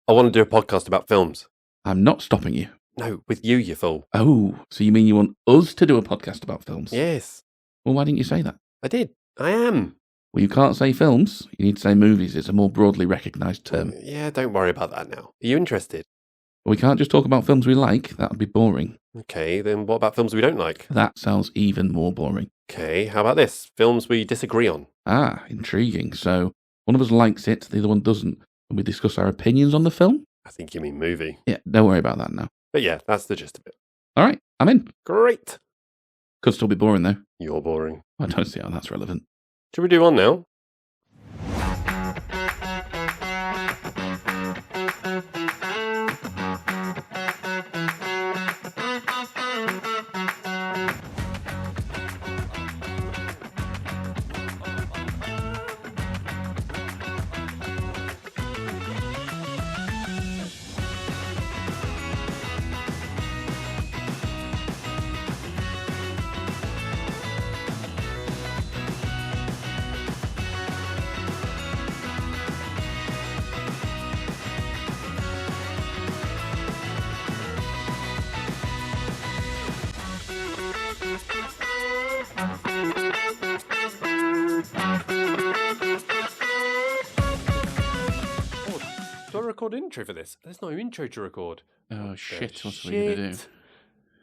I want to do a podcast about films. I'm not stopping you. No, with you fool. Oh, so you mean you want us to do a podcast about films? Yes. Well, why didn't you say that? I did. I am. Well, you can't say films. You need to say movies. It's a more broadly recognised term. Yeah, don't worry about that now. Are you interested? We can't just talk about films we like. That would be boring. Okay, then what about films we don't like? That sounds even more boring. Okay, how about this? Films we disagree on. Ah, intriguing. So one of us likes it, the other one doesn't. And we discuss our opinions on the film? I think you mean movie. Yeah, don't worry about that now. But yeah, that's the gist of it. All right, I'm in. Great. Could still be boring, though. You're boring. I don't see how that's relevant. Should we do one now? Do I record an intro for this? There's no intro to record. Oh, shit. What are we going to do?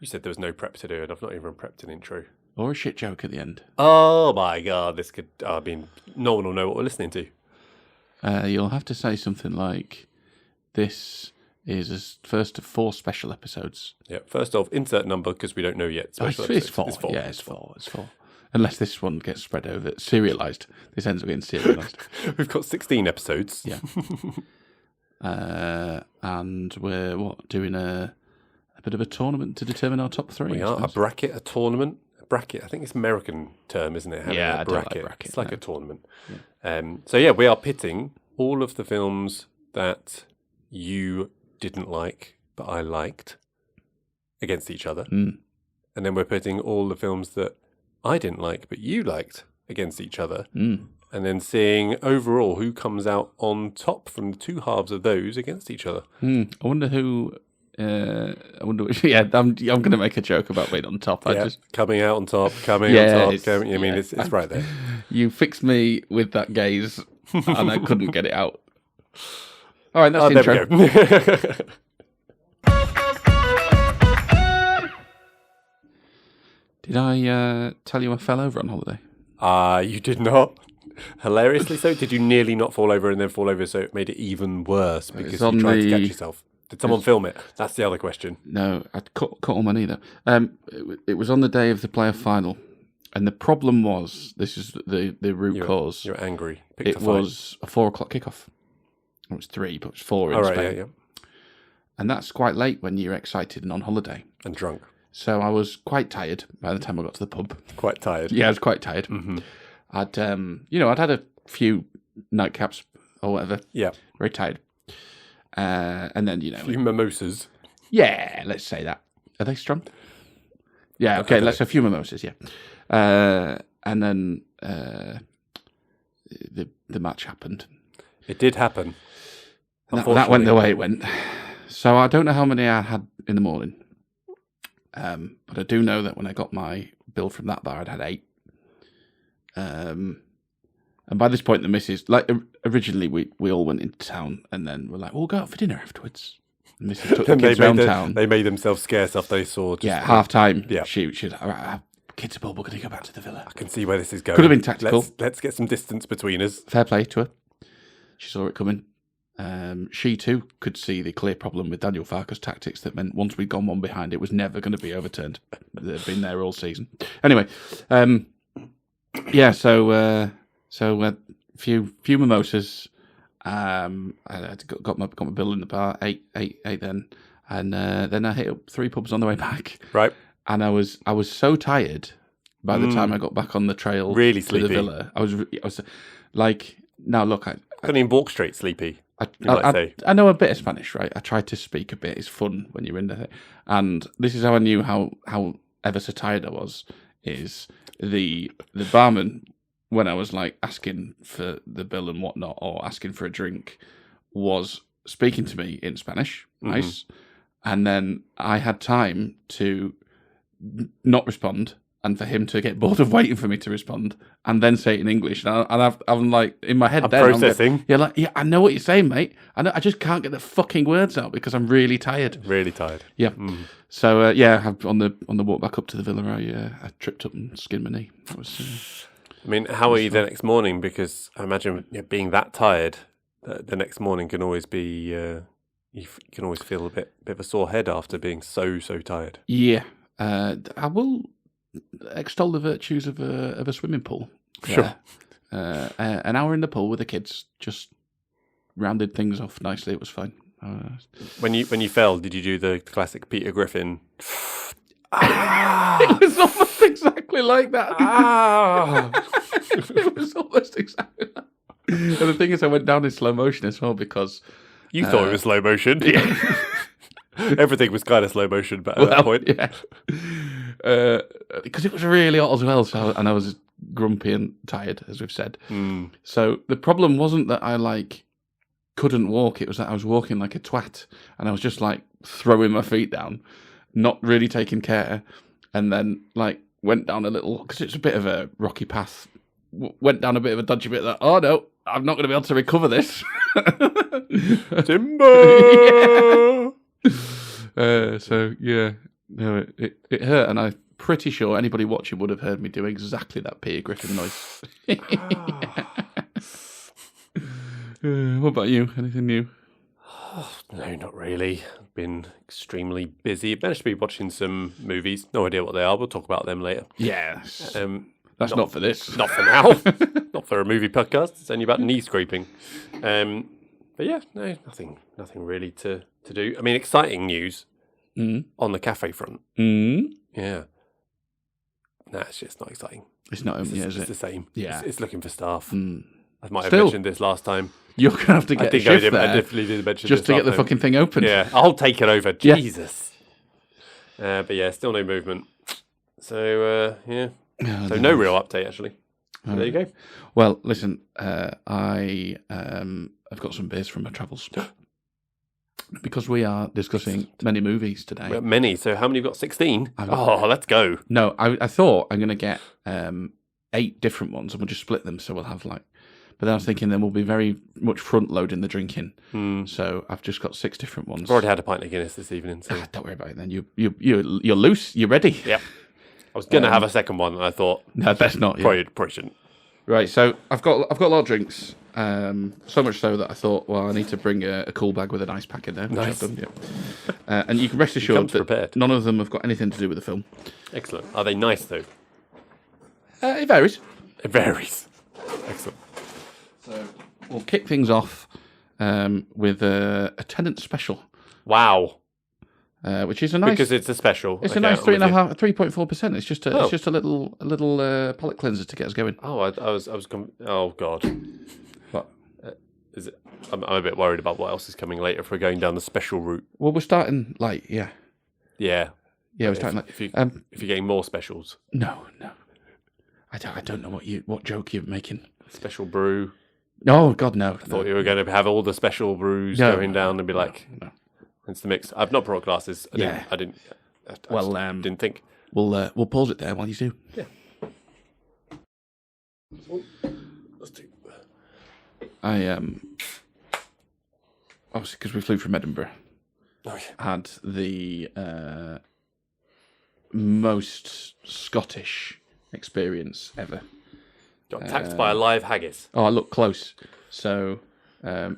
You said there was no prep to do, and I've not even prepped an intro. Or a shit joke at the end. Oh my god, this could... I mean, no one will know what we're listening to. You'll have to say something like, this is a first of 4 special episodes. Yeah, first off, insert number, because we don't know yet. It's 4. Yeah, it's 4. It's 4. Unless this one gets spread over, serialised. This ends up getting serialised. We've got 16 episodes. Yeah. And we're, doing a bit of a tournament to determine our top 3. We are. A bracket, a tournament. A bracket, I think it's an American term, isn't it? Yeah, a I don't like bracket. It's like a tournament. Yeah. So yeah, we are pitting all of the films that you didn't like, but I liked, against each other. Mm. And then we're pitting all the films that I didn't like, but you liked, against each other. Mm. And then seeing overall who comes out on top from the two halves of those against each other. I wonder who... I wonder which... Yeah, I'm going to make a joke about being on top. Coming out on top, coming on top. I mean, it's right there. You fixed me with that gaze, and I couldn't get it out. All right, that's the intro. There we go. Did I tell you I fell over on holiday? You did not. Hilariously so. Did you nearly not fall over and then fall over so it made it even worse because you tried to catch yourself? Did someone film it? That's the other question. No, I cut on my knee though. It was on the day of the playoff final, and the problem was, this is the root cause. You're angry. It was a 4 o'clock kickoff. It was 3, but it was 4 in Spain. Yeah. And that's quite late when you're excited and on holiday. And drunk. So I was quite tired by the time I got to the pub. Quite tired? Yeah, I was quite tired. Mm-hmm. I'd had a few nightcaps or whatever. Yeah. Very tired. And then, a few mimosas. Yeah, let's say that. Are they strong? Yeah, okay, let's say a few mimosas, yeah. And then the match happened. It did happen. That went the way it went. So I don't know how many I had in the morning. But I do know that when I got my bill from that bar, I'd had 8. And by this point, the missus, like originally, we all went into town, and then we're like, we'll go out for dinner afterwards. And Mrs. took the kids around town. They made themselves scarce after they saw. Half time. Yeah, she was like, all right, kids are ball, we're going to go back to the villa. I can see where this is going. Could have been tactical. Let's get some distance between us. Fair play to her. She saw it coming. She too could see the clear problem with Daniel Farke's tactics that meant once we'd gone one behind, it was never going to be overturned. They've been there all season. Anyway, so few mimosas. I got my bill in the bar, ate then, and then I hit up 3 pubs on the way back. Right. And I was so tired by the time I got back on the trail. Really to sleepy. The villa. I was like, now look, I couldn't even walk straight. Sleepy. I know a bit of Spanish, right? I tried to speak a bit. It's fun when you're in there. And this is how I knew how ever so tired I was, is the barman, when I was like asking for the bill and whatnot, or asking for a drink, was speaking to me in Spanish, nice, and then I had time to not respond, and for him to get bored of waiting for me to respond, and then say it in English. And I'm like, in my head, processing. I'm like, I know what you're saying, mate. I just can't get the fucking words out because I'm really tired. Really tired. Yeah. So on the walk back up to the villa, I tripped up and skinned my knee. That was. I mean, how are you the next morning? Because I imagine being that tired, the next morning can always be. You can always feel a bit of a sore head after being so tired. Yeah. I will extol the virtues of a swimming pool. Sure. An hour in the pool with the kids just rounded things off nicely. It was fine. When you fell, did you do the classic Peter Griffin? It was almost exactly like that. It was almost exactly that. And the thing is, I went down in slow motion as well because you thought it was slow motion. Yeah. Everything was kind of slow motion, but at that point, yeah. Because it was really hot as well, and I was grumpy and tired, as we've said. So the problem wasn't that I couldn't walk; it was that I was walking like a twat, and I was just throwing my feet down, not really taking care, and then went down a little because it's a bit of a rocky path. Went down a bit of a dodgy bit. Oh no, I'm not going to be able to recover this. Timber. So yeah, no, it hurt, and I'm pretty sure anybody watching would have heard me do exactly that Peter Griffin noise. What about you? Anything new? No, not really. I've been extremely busy. Managed to be watching some movies. No idea what they are. We'll talk about them later. Yes. That's not for this. Not for now. Not for a movie podcast. It's only about knee scraping. But yeah, no, nothing really to do. I mean, exciting news on the cafe front. Yeah. No, it's just not exciting. It's not. It's the same. Yeah. It's looking for staff. I might have Still, mentioned this last time. You're going to have to get a shift there. I definitely did mention just this to get the last time. fucking thing open. Yeah, I'll take it over. Yeah. Jesus. But yeah, still no movement. So, yeah. So no real update, actually. So there you go. Well, listen, I've got some beers from my travels. Because we are discussing many movies today. Well, many. So how many have you got? 16? Oh, let's go. No, I thought I'm going to get 8 different ones and we'll just split them. So we'll have but then I was thinking then we'll be very much front loading the drinking. So I've just got 6 different ones. I've already had a pint of Guinness this evening. So. Don't worry about it then. You're loose. You're ready. Yep. I was going to have a second one and I thought... No, that's not. Probably shouldn't. Right, so I've got a lot of drinks. So much so that I thought, well, I need to bring a cool bag with an ice pack in there. Which nice. I've done, yeah. And you can rest assured that prepared. None of them have got anything to do with the film. Excellent. Are they nice, though? It varies. It varies. Excellent. So we'll kick things off with a Tenant special. Wow. Which is a nice... Because it's a special. It's a nice 3.4%. It's just a little palate cleanser to get us going. Oh, oh, God. What? Is it? I'm a bit worried about what else is coming later if we're going down the special route. Well, we're starting light, yeah. Yeah. Yeah, we're starting light. If you're getting more specials. No. I don't know what joke you're making. Special brew. Oh, God, no. I thought you were going to have all the special brews going down and be like... No. It's the mix. I've not brought glasses. I didn't think. We'll pause it there while you do. Yeah. Let's do. I obviously because we flew from Edinburgh, had the most Scottish experience ever. Got attacked by a live haggis. Oh, I looked close. So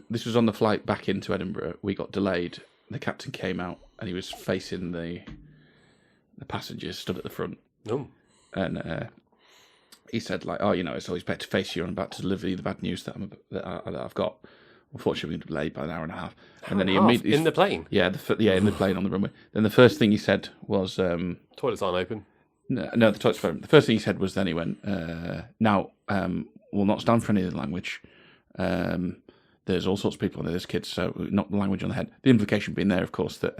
this was on the flight back into Edinburgh. We got delayed. The captain came out and he was facing the passengers stood at the front. Oh. And he said, it's always better to face you. I'm about to deliver you the bad news that I've got. Unfortunately, we're delayed by an hour and a half. And then he immediately in the plane. Yeah, in the plane on the runway. Then the first thing he said was, "Toilets aren't open." No, the toilets are open. The first thing he said was, then he went, "Now, we'll not stand for any of the language. There's all sorts of people and there's kids, so not the language on the head." The implication being there, of course, that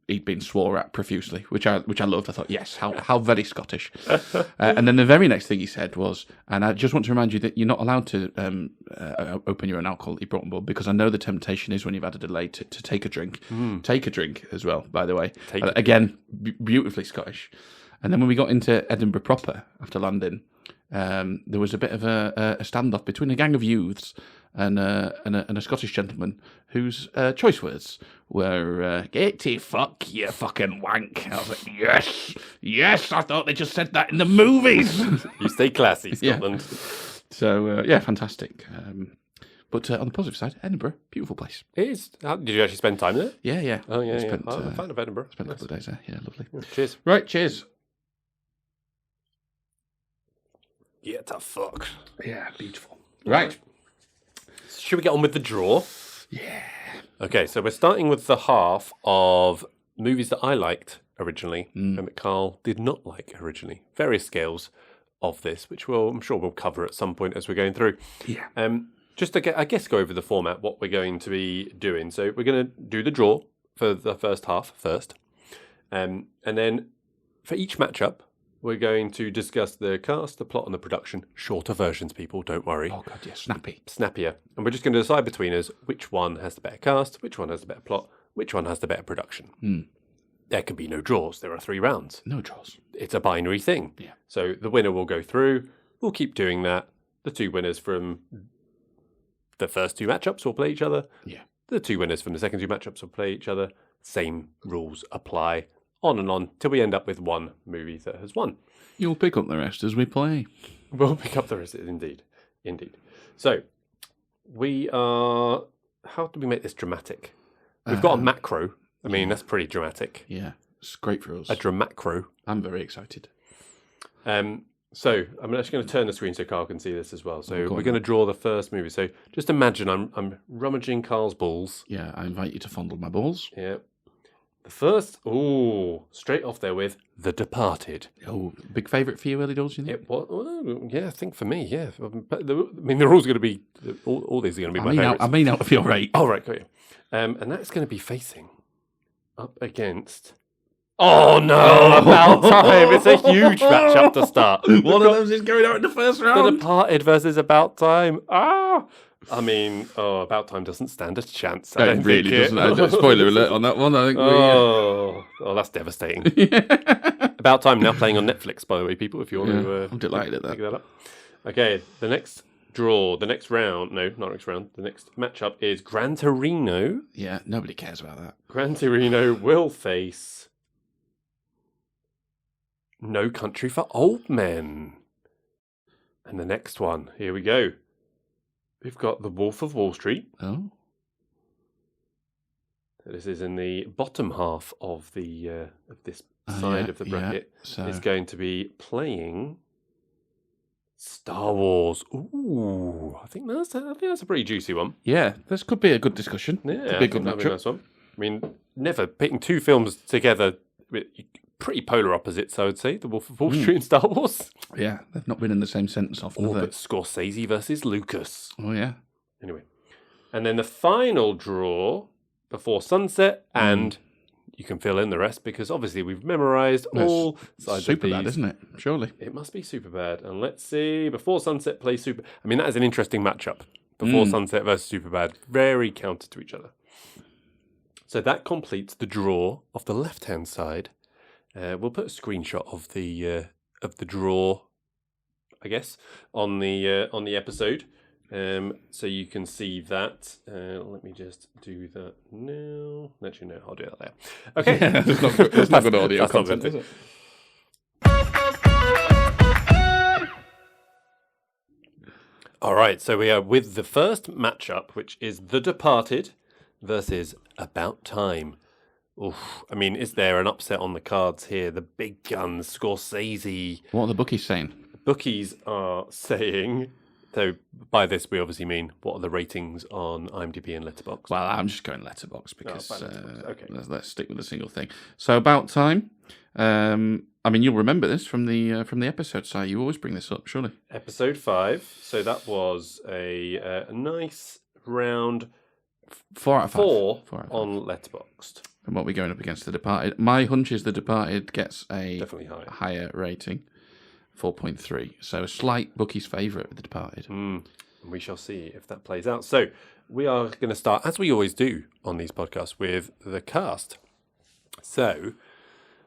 he'd been swore at profusely, which I loved. I thought, yes, how very Scottish. And then the very next thing he said was, and I just want to remind you that you're not allowed to open your own alcohol that you brought on board, because I know the temptation is when you've had a delay to take a drink. Take a drink as well, by the way. Again, beautifully Scottish. And then when we got into Edinburgh proper after landing, there was a bit of a standoff between a gang of youths and a Scottish gentleman whose choice words were "Get to fuck, you fucking wank." And I was like, yes, I thought they just said that in the movies. You stay classy, Scotland. Yeah. So fantastic. But on the positive side, Edinburgh, beautiful place. It is. Did you actually spend time there? Yeah. Oh yeah. I'm a fan of Edinburgh. Spent a couple of days there. Yeah, lovely. Cheers. Right, cheers. Get the fuck. Yeah, beautiful. Right. Should we get on with the draw? Yeah. Okay, so we're starting with the half of movies that I liked originally and that Carl did not like originally. Various scales of this, which I'm sure we'll cover at some point as we're going through. Yeah. Just to go over the format, what we're going to be doing. So we're going to do the draw for the first half first. And then for each matchup, we're going to discuss the cast, the plot, and the production. Shorter versions, people, don't worry. Oh, God, yeah, snappy. Snappier. And we're just going to decide between us which one has the better cast, which one has the better plot, which one has the better production. There can be no draws. There are 3 rounds. No draws. It's a binary thing. Yeah. So the winner will go through. We'll keep doing that. The 2 winners from the first 2 matchups will play each other. Yeah. The 2 winners from the second 2 matchups will play each other. Same rules apply. On and on till we end up with one movie that has won. You'll pick up the rest as we play. We'll pick up the rest, indeed. So, we are... How do we make this dramatic? We've got a macro. I mean, that's pretty dramatic. Yeah, it's great for us. A dramacro. I'm very excited. So, I'm actually going to turn the screen so Carl can see this as well. So, we're going to draw the first movie. So, just imagine I'm rummaging Carl's balls. Yeah, I invite you to fondle my balls. Yeah. The first, straight off there with The Departed. Oh, big favourite for you, early doors, you think? Yeah, I think for me, yeah. But the rules are going to be, all these are going to be my favourites. I mean out of your rate. Oh, right, got you. And that's going to be facing up against... Oh, no, About Time. It's a huge matchup to start. One of those is going out in the first round. The Departed versus About Time. I mean, About Time doesn't stand a chance. It really doesn't. Spoiler alert on that one. I think. That's devastating. About Time now playing on Netflix, by the way, people. If you want to, I'm delighted at that. Pick that up. Okay, the next draw, the next round. No, not next round. The next matchup is Gran Torino. Yeah, nobody cares about that. Gran Torino will face No Country for Old Men. And the next one, here we go. We've got The Wolf of Wall Street. Oh. This is in the bottom half of the of this side of the bracket. Yeah, so... It's going to be playing Star Wars. Ooh, I think that's a pretty juicy one. Yeah, this could be a good discussion. Yeah, could be a good matchup. Nice one. I mean, never putting 2 films together with pretty polar opposites, I would say. The Wolf of Wall Street and Star Wars. Yeah, they've not been in the same sentence often, have they? But Scorsese versus Lucas. Oh, yeah. Anyway. And then the final draw, Before Sunset, and you can fill in the rest because obviously we've memorised all sides of these. Superbad, isn't it? Surely. It must be Superbad. And let's see, Before Sunset plays Super... I mean, that is an interesting matchup. Before Sunset versus Superbad. Very counter to each other. So that completes the draw of the left-hand side. We'll put a screenshot of the draw, I guess, on the episode, so you can see that. Let me just do that now. Actually, no, I'll do that there. Okay, that's not good audio content, is it? All right, so we are with the first matchup, which is The Departed versus About Time. Oof. I mean, is there an upset on the cards here? The big guns, Scorsese. What are the bookies saying? The bookies are saying, so by this we obviously mean, what are the ratings on IMDb and Letterboxd? Well, I'm just going Letterboxd because okay. Let's stick with a single thing. So About Time. I mean, you'll remember this from the episode, Si. You always bring this up, surely. Episode 5. So that was a nice round 4 out of 5. 4 on Letterboxd. from what we're going up against The Departed. My hunch is The Departed gets a Definitely higher rating, 4.3. So a slight bookie's favourite with The Departed. We shall see if that plays out. So we are going to start, as we always do on these podcasts, with the cast. So,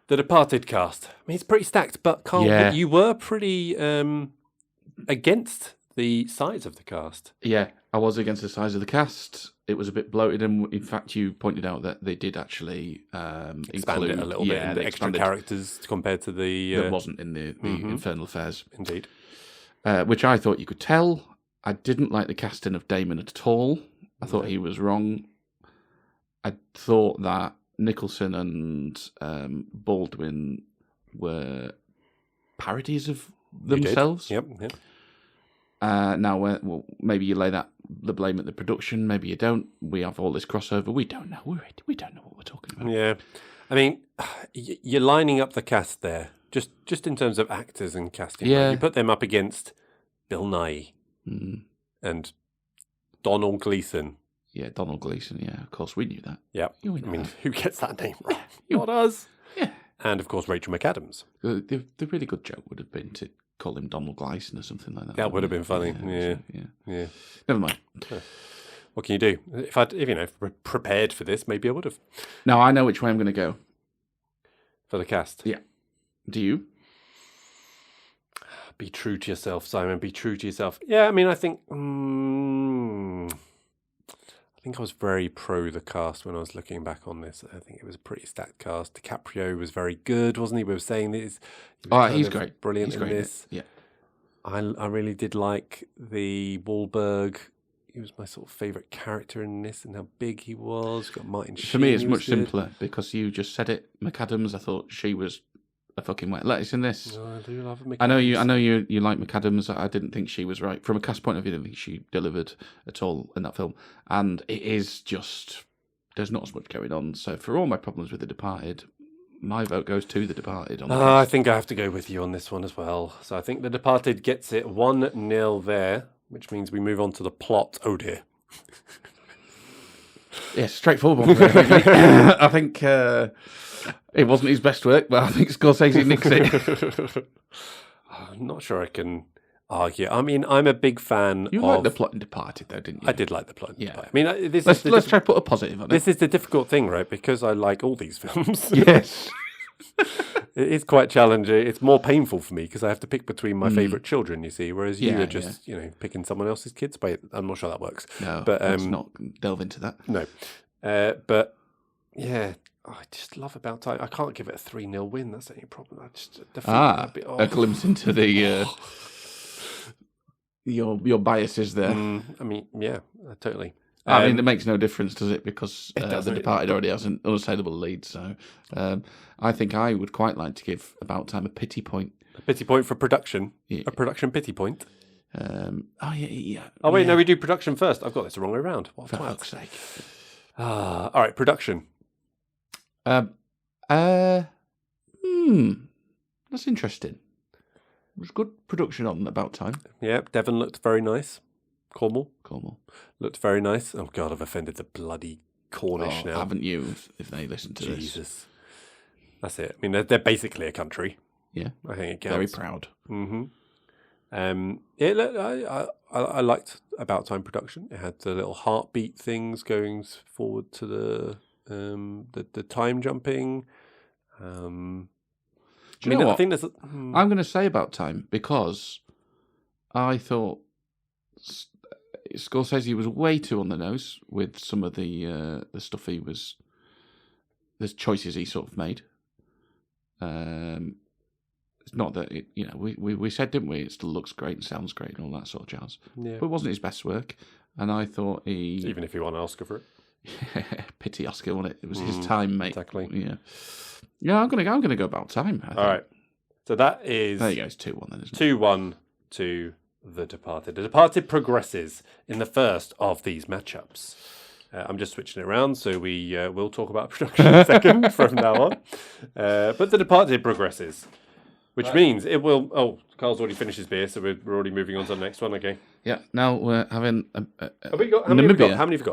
The Departed cast. I mean, it's pretty stacked, but Carl, you were pretty against the size of the cast. Yeah, I was against the size of the cast. It was a bit bloated, and in fact, you pointed out that they did actually expand it a little bit, and the extra characters compared to the that wasn't in the Infernal Affairs. Indeed, which I thought you could tell. I didn't like the casting of Damon at all. I thought he was wrong. I thought that Nicholson and Baldwin were parodies of themselves. Yep. Now, maybe you lay the blame at the production. Maybe you don't. We have all this crossover. We don't know. We don't know what we're talking about. Yeah, I mean, you're lining up the cast there, just in terms of actors and casting. Yeah, right? You put them up against Bill Nighy and Donald Gleeson. Yeah, Donald Gleeson. Yeah, of course we knew that. Yeah, I mean, who gets that name wrong? Not us. Yeah, and of course Rachel McAdams. The really good joke would have been to call him Donald Gleeson or something like that. That would have been funny. Yeah. Never mind. What can you do? If I'd prepared for this, maybe I would have. Now I know which way I'm going to go for the cast. Yeah. Do you? Be true to yourself, Simon. Be true to yourself. Yeah, I mean, I think I was very pro the cast when I was looking back on this. I think it was a pretty stacked cast. DiCaprio was very good, wasn't he? We were saying this. He's great. Brilliant in this. Yeah. I really did like the Wahlberg. He was my sort of favourite character in this, and how big he was. Got Martin Sheen. For me, it's much simpler because you just said it. McAdams, I thought she was a fucking wet lettuce in this. No, I do love McAdams. I know you like McAdams. I didn't think she was right from a cast point of view. I didn't think she delivered at all in that film, and it is just there's not as much going on. So for all my problems with The Departed, my vote goes to The Departed. I think I have to go with you on this one as well. So I think The Departed gets it 1-0 there, which means we move on to the plot. Oh dear. Yes, straightforward one. I think it wasn't his best work, but I think Scorsese nicks it. I'm not sure I can argue. I mean, I'm a big fan of... You liked the plot in Departed, though, didn't you? I did like the plot in Departed. I mean, let's try to put a positive on it. This is the difficult thing, right? Because I like all these films. Yes. It is quite challenging. It's more painful for me because I have to pick between my favourite children, you see, whereas you are just, picking someone else's kids. But I'm not sure that works. No, but let's not delve into that. No. But, yeah, I just love About Time. I can't give it a 3-0 win. That's the only problem. I just a glimpse into the your biases there. I mean, yeah, totally. I mean, it makes no difference, does it? Because The Departed already has an unassailable lead. So I think I would quite like to give About Time a pity point. A pity point for production? Yeah. A production pity point? Yeah. Oh, wait, no, we do production first. I've got this the wrong way around. What for fuck's sake. All right, production. That's interesting. It was good production on About Time. Yeah, Devon looked very nice. Cornwall looked very nice. Oh God, I've offended the bloody Cornish now. Haven't you? If they listen to Jesus. That's it. I mean, they're basically a country. Yeah, I think it counts. Very proud. Mm-hmm. I liked About Time production. It had the little heartbeat things going forward to the time jumping. Do you know what? I think there's. I'm going to say About Time because I thought Scorsese was way too on the nose with some of the stuff the choices he sort of made. It's not that we said, didn't we? It still looks great and sounds great and all that sort of jazz. Yeah. But it wasn't his best work, and I thought even if he won an Oscar for it, pity Oscar won it. It was his time, mate. Exactly. Yeah. I'm gonna go About Time. All right. So that is there. You go. It's 2-1 then, isn't it? 2-1 to The Departed. The Departed progresses in the first of these matchups. I'm just switching it around, so we will talk about production in a second from now on. But The Departed progresses, which means it will... Oh, Carl's already finished his beer, so we're already moving on to the next one, okay? Yeah, now we're having... How many have we got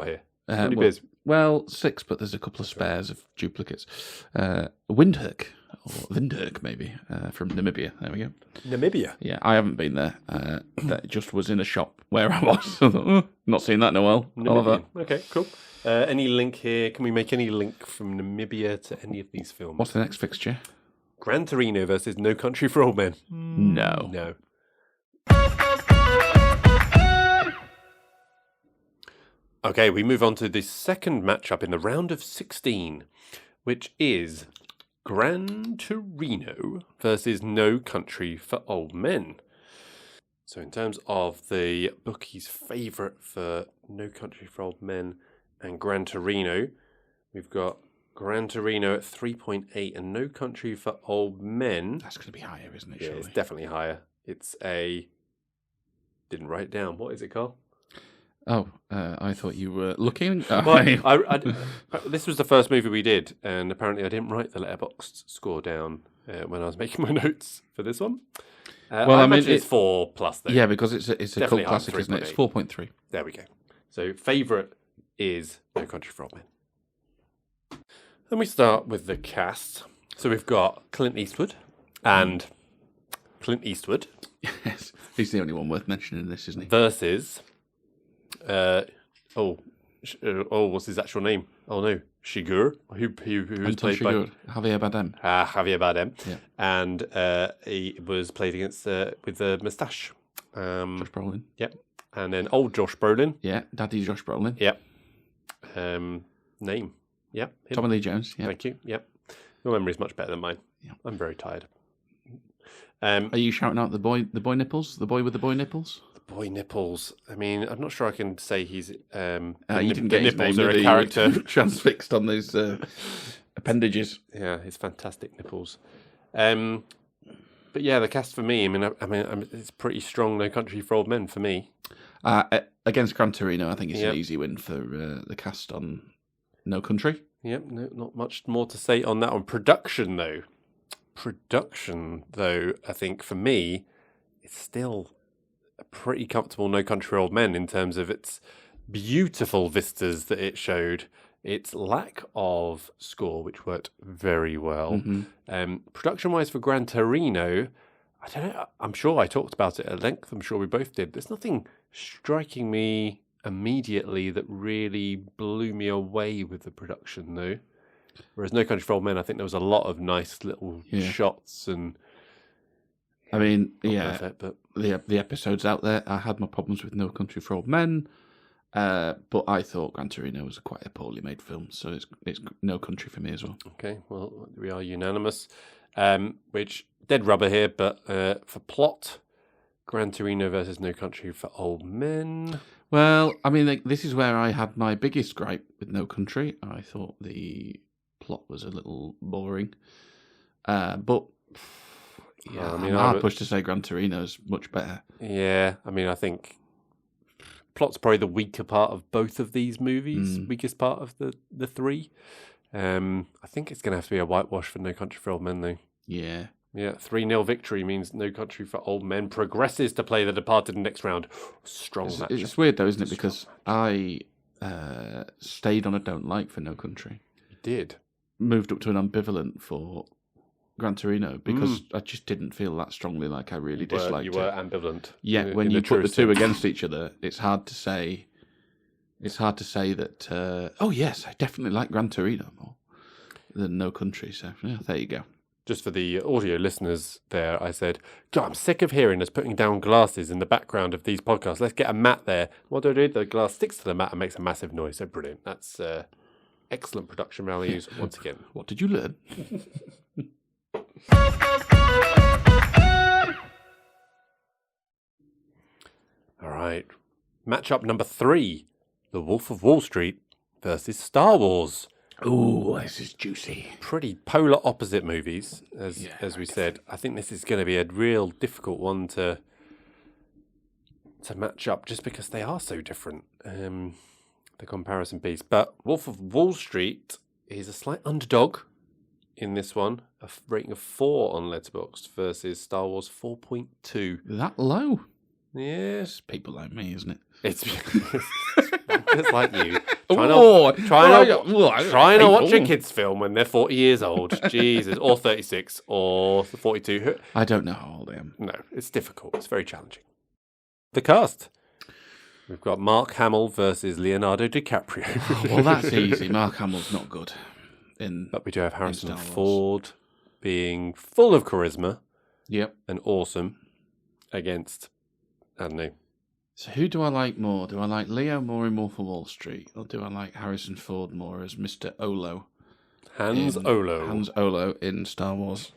here? How many beers? Well, 6, but there's a couple of spares of duplicates. Windhoek, or Windhoek maybe, from Namibia. There we go. Namibia? Yeah, I haven't been there. That just was in a shop where I was. I thought, not seen that in a while. Namibia. Okay, cool. Any link here? Can we make any link from Namibia to any of these films? What's the next fixture? Gran Torino versus No Country for Old Men. No. No. Okay, we move on to the second matchup in the round of 16, which is Gran Torino versus No Country for Old Men. So in terms of the bookies' favourite for No Country for Old Men and Gran Torino, we've got Gran Torino at 3.8 and No Country for Old Men. That's going to be higher, isn't it? Yeah, surely? it's definitely higher. It's a... Didn't write it down. What is it, Carl? Oh, I thought you were looking. Well, this was the first movie we did, and apparently I didn't write the Letterboxd score down when I was making my notes for this one. Well, I imagine it's 4+, though. Yeah, because it's a cult classic, isn't it? It's 4.3. There we go. So, favourite is No Country for Old Men. Then we start with the cast. So we've got Clint Eastwood and Clint Eastwood. Yes, he's the only one worth mentioning in this, isn't he? Versus... what's his actual name? Oh no, Shigur, who was played by Javier Bardem. Javier Bardem, yeah. And he was played against with the moustache. Josh Brolin. Yep, and then old Josh Brolin. Yeah, Daddy Josh Brolin. Yep. Name. Yep. Tommy Lee Jones. Yeah. Thank you. Yep. Your memory's much better than mine. Yeah. I'm very tired. Are you shouting out the boy nipples? The boy with the boy nipples? Boy nipples. I mean, I'm not sure I can say he's. You didn't get his nipples name, are a character transfixed on those appendages. Yeah, his fantastic nipples. But yeah, the cast for me. I mean, it's pretty strong. No Country for Old Men for me. Against Gran Torino, I think it's an easy win for the cast on No Country. Yep, no, not much more to say on that one. Production, though, I think for me, it's still a pretty comfortable No Country for Old Men in terms of its beautiful vistas that it showed, its lack of score, which worked very well. Mm-hmm. Production-wise for Gran Torino, I don't know, I'm sure I talked about it at length, I'm sure we both did. There's nothing striking me immediately that really blew me away with the production, though. Whereas No Country for Old Men, I think there was a lot of nice little shots and... I mean, perfect, but... the episodes out there, I had my problems with No Country for Old Men, but I thought Gran Torino was quite a poorly made film, so it's No Country for me as well. Okay, well, we are unanimous. Which, dead rubber here, but for plot, Gran Torino versus No Country for Old Men. Well, I mean, this is where I had my biggest gripe with No Country. I thought the plot was a little boring, but... Yeah, I mean, I'm hard pushed to say Gran Torino is much better. Yeah, I mean, I think plot's probably the weaker part of both of these movies, weakest part of the three. I think it's going to have to be a whitewash for No Country for Old Men, though. Yeah. Yeah, 3-0 victory means No Country for Old Men progresses to play The Departed next round. Strong match. It's weird, though, isn't it? Because I stayed on a don't like for No Country. You did? Moved up to an ambivalent for Gran Torino because I just didn't feel that strongly like I really disliked it. You were ambivalent. Yeah, when you put the two against each other, it's hard to say. It's hard to say that. Oh yes, I definitely like Gran Torino more than No Country. So yeah, there you go. Just for the audio listeners, there I said, "God, I'm sick of hearing us putting down glasses in the background of these podcasts. Let's get a mat there." What do I do? The glass sticks to the mat and makes a massive noise. So brilliant. That's excellent production values once again. What did you learn? All right. Matchup number 3. The Wolf of Wall Street versus Star Wars. Oh, this is juicy. Pretty polar opposite movies, as we said. I think this is going to be a real difficult one to match up just because they are so different, the comparison piece. But Wolf of Wall Street is a slight underdog in this one, a rating of 4 on Letterboxd versus Star Wars 4.2. That low? Yes. It's people like me, isn't it? It's Just like you. Trying to watch a kids' film when they're 40 years old. Jesus. Or 36 or 42. I don't know how old I am. No, it's difficult. It's very challenging. The cast. We've got Mark Hamill versus Leonardo DiCaprio. Well, that's easy. Mark Hamill's not good. But we do have Harrison Ford being full of charisma. Yep. And awesome against, I don't know. So who do I like more? Do I like Leo more in Wolf of Wall Street? Or do I like Harrison Ford more as Mr. Olo? Hans Olo in Star Wars.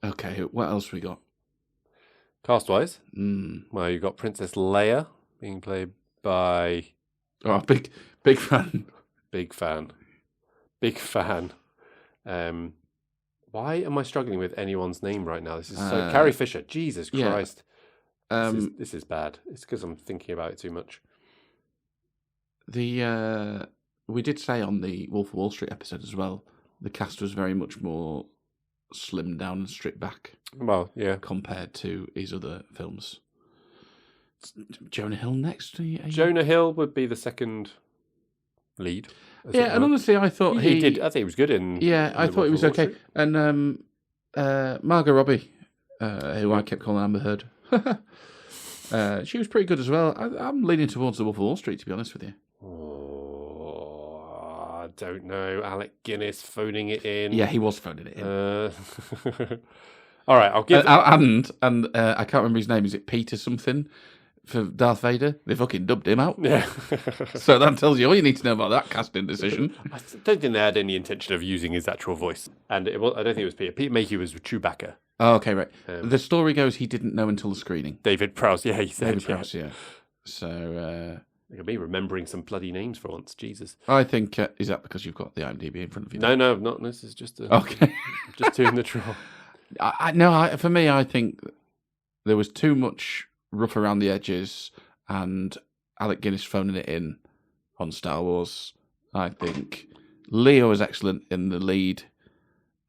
Okay, what else we got? Cast-wise? Well, you've got Princess Leia being played by... Oh, big fan. Big fan. Why am I struggling with anyone's name right now? This is so... Carrie Fisher. Jesus Christ. This is bad. It's because I'm thinking about it too much. We did say on the Wolf of Wall Street episode as well, the cast was very much more slimmed down and stripped back. Well, yeah. Compared to his other films. Jonah Hill next? Jonah Hill would be the second lead. Yeah, and honestly, I thought he did. I think he was good in. Yeah, I thought he was okay. And Margot Robbie, who I kept calling Amber Heard, she was pretty good as well. I'm leaning towards the Wolf of Wall Street, to be honest with you. Oh, I don't know. Alec Guinness phoning it in. Yeah, he was phoning it in. All right, I'll give. And I can't remember his name. Is it Peter something? For Darth Vader, they fucking dubbed him out. Yeah. So that tells you all you need to know about that casting decision. I don't think they had any intention of using his actual voice. And I don't think it was Peter. Peter Mayhew was Chewbacca. Oh, okay, right. The story goes he didn't know until the screening. David Prowse, yeah, he said. David Prowse, yeah. So... Look at me remembering some bloody names for once, Jesus. I think, is that because you've got the IMDb in front of you? No, not. This is just okay. Just doing the draw. For me, I think there was too much rough around the edges and Alec Guinness phoning it in on Star Wars. I think Leo was excellent in the lead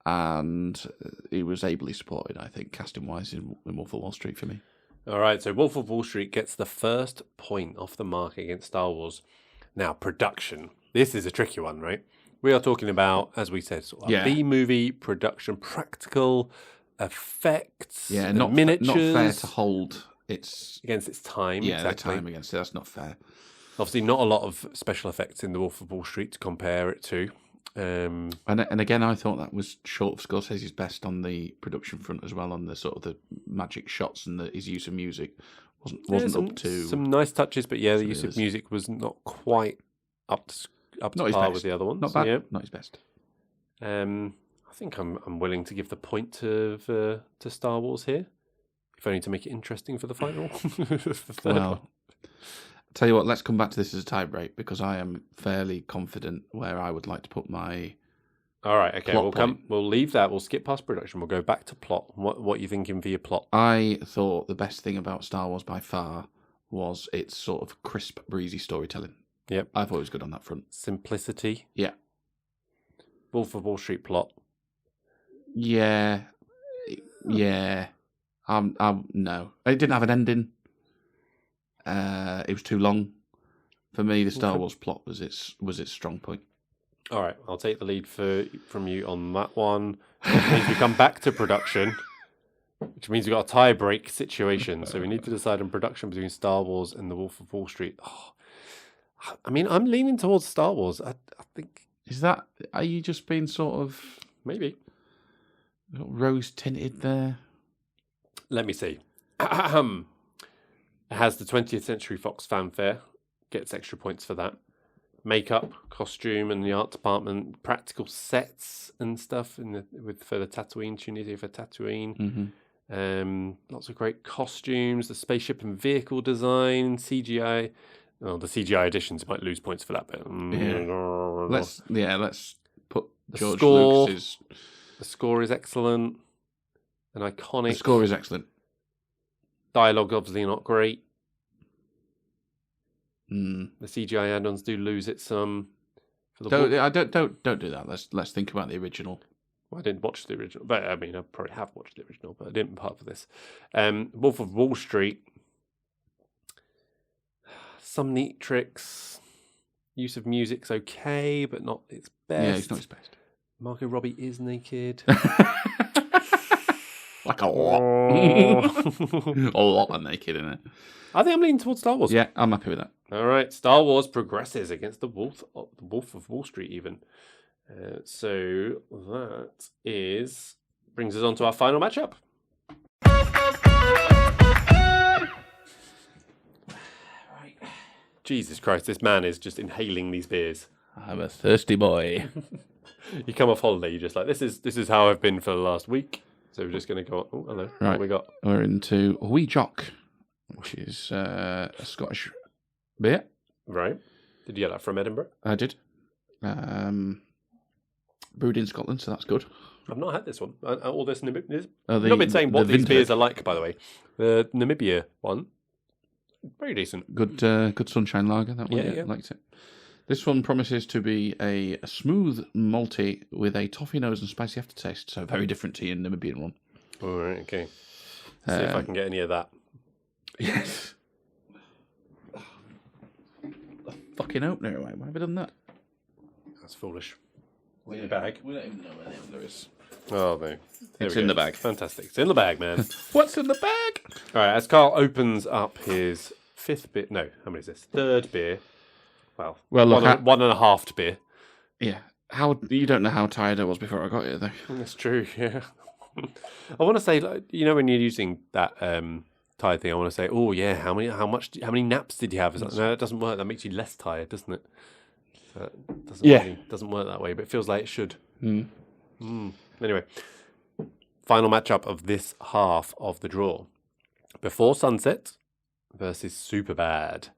and he was ably supported, I think, casting-wise in Wolf of Wall Street for me. All right, so Wolf of Wall Street gets the first point off the mark against Star Wars. Now, production. This is a tricky one, right? We are talking about, as we said, sort of B-movie production, practical effects, not miniatures. Not fair to hold its... Against its time, yeah, exactly. The time against it, that's not fair. Obviously, not a lot of special effects in The Wolf of Wall Street to compare it to. And again, I thought that was short of Scorsese's best on the production front as well, on the sort of the magic shots and his use of music wasn't up to some nice touches, but the use of music was not quite up to par with the other ones. Not bad, yeah. Not his best. I think I'm willing to give the point to Star Wars here, if only to make it interesting for the final. The third one. Tell you what, let's come back to this as a tie break because I am fairly confident where I would like to put my. All right, okay, we'll leave that. We'll skip past production. We'll go back to plot. What are you thinking for your plot? I thought the best thing about Star Wars by far was its sort of crisp, breezy storytelling. Yep, I thought it was good on that front. Simplicity. Yeah. Wolf of Wall Street plot. Yeah. No, it didn't have an ending. It was too long. For me, the Star Wars plot was its strong point. All right, I'll take the lead from you on that one. Which means we come back to production, which means we've got a tie-break situation. So we need to decide on production between Star Wars and The Wolf of Wall Street. Oh, I mean, I'm leaning towards Star Wars. I think... Are you just being sort of... Maybe. Rose-tinted there? Let me see. It has the 20th Century Fox fanfare. Gets extra points for that. Makeup, costume, and the art department, practical sets and stuff for the Tatooine, Trinity for Tatooine. Mm-hmm. Lots of great costumes, the spaceship and vehicle design, CGI. Well, the CGI additions might lose points for that bit. Let's put George score. Lucas's. The score is excellent and iconic. The score is excellent. Dialogue obviously not great. Mm. The CGI add-ons do lose it some. Don't do that. Let's think about the original. Well, I didn't watch the original, but I mean I probably have watched the original, but I didn't part for this. Wolf of Wall Street. some neat tricks. Use of music's okay, but not its best. Yeah, it's not its best. Margot Robbie is naked. Like a lot. A lot of naked in it. I think I'm leaning towards Star Wars. Yeah, I'm happy with that. All right, Star Wars progresses against the Wolf of Wall Street, even. So that brings us on to our final matchup. Right. Jesus Christ, this man is just inhaling these beers. I'm a thirsty boy. You come off holiday, you're just like, this is how I've been for the last week. So we're just going to go on. Oh, hello. Right. What have we got? We're into Wee Jock, which is a Scottish beer. Right. Did you get that from Edinburgh? I did. Brewed in Scotland, so that's good. I've not had this one. All this Namibia. Oh, I've not been saying what these vintage. beers are like, by the way. The Namibia one, very decent. Good sunshine lager, that one. Yeah. Liked it. This one promises to be a smooth malty with a toffee nose and spicy aftertaste, so very different to your Namibian one. All right, okay. See if I can get any of that. Yes. The fucking opener, why have I done that? That's foolish. In the bag. We don't even know where the opener is. Oh, no. It's in the bag. Fantastic. It's in the bag, man. What's in the bag? All right, as Carl opens up his fifth beer. No, how many is this? Third beer. Well, look, one and a half beer. Yeah. You don't know how tired I was before I got here, though. That's true, yeah. I want to say, like, when you're using that tired thing, I want to say, oh, yeah, how many naps did you have? No, it doesn't work. That makes you less tired, doesn't it? So it doesn't work that way, but it feels like it should. Anyway, final matchup of this half of the draw. Before Sunset versus Superbad.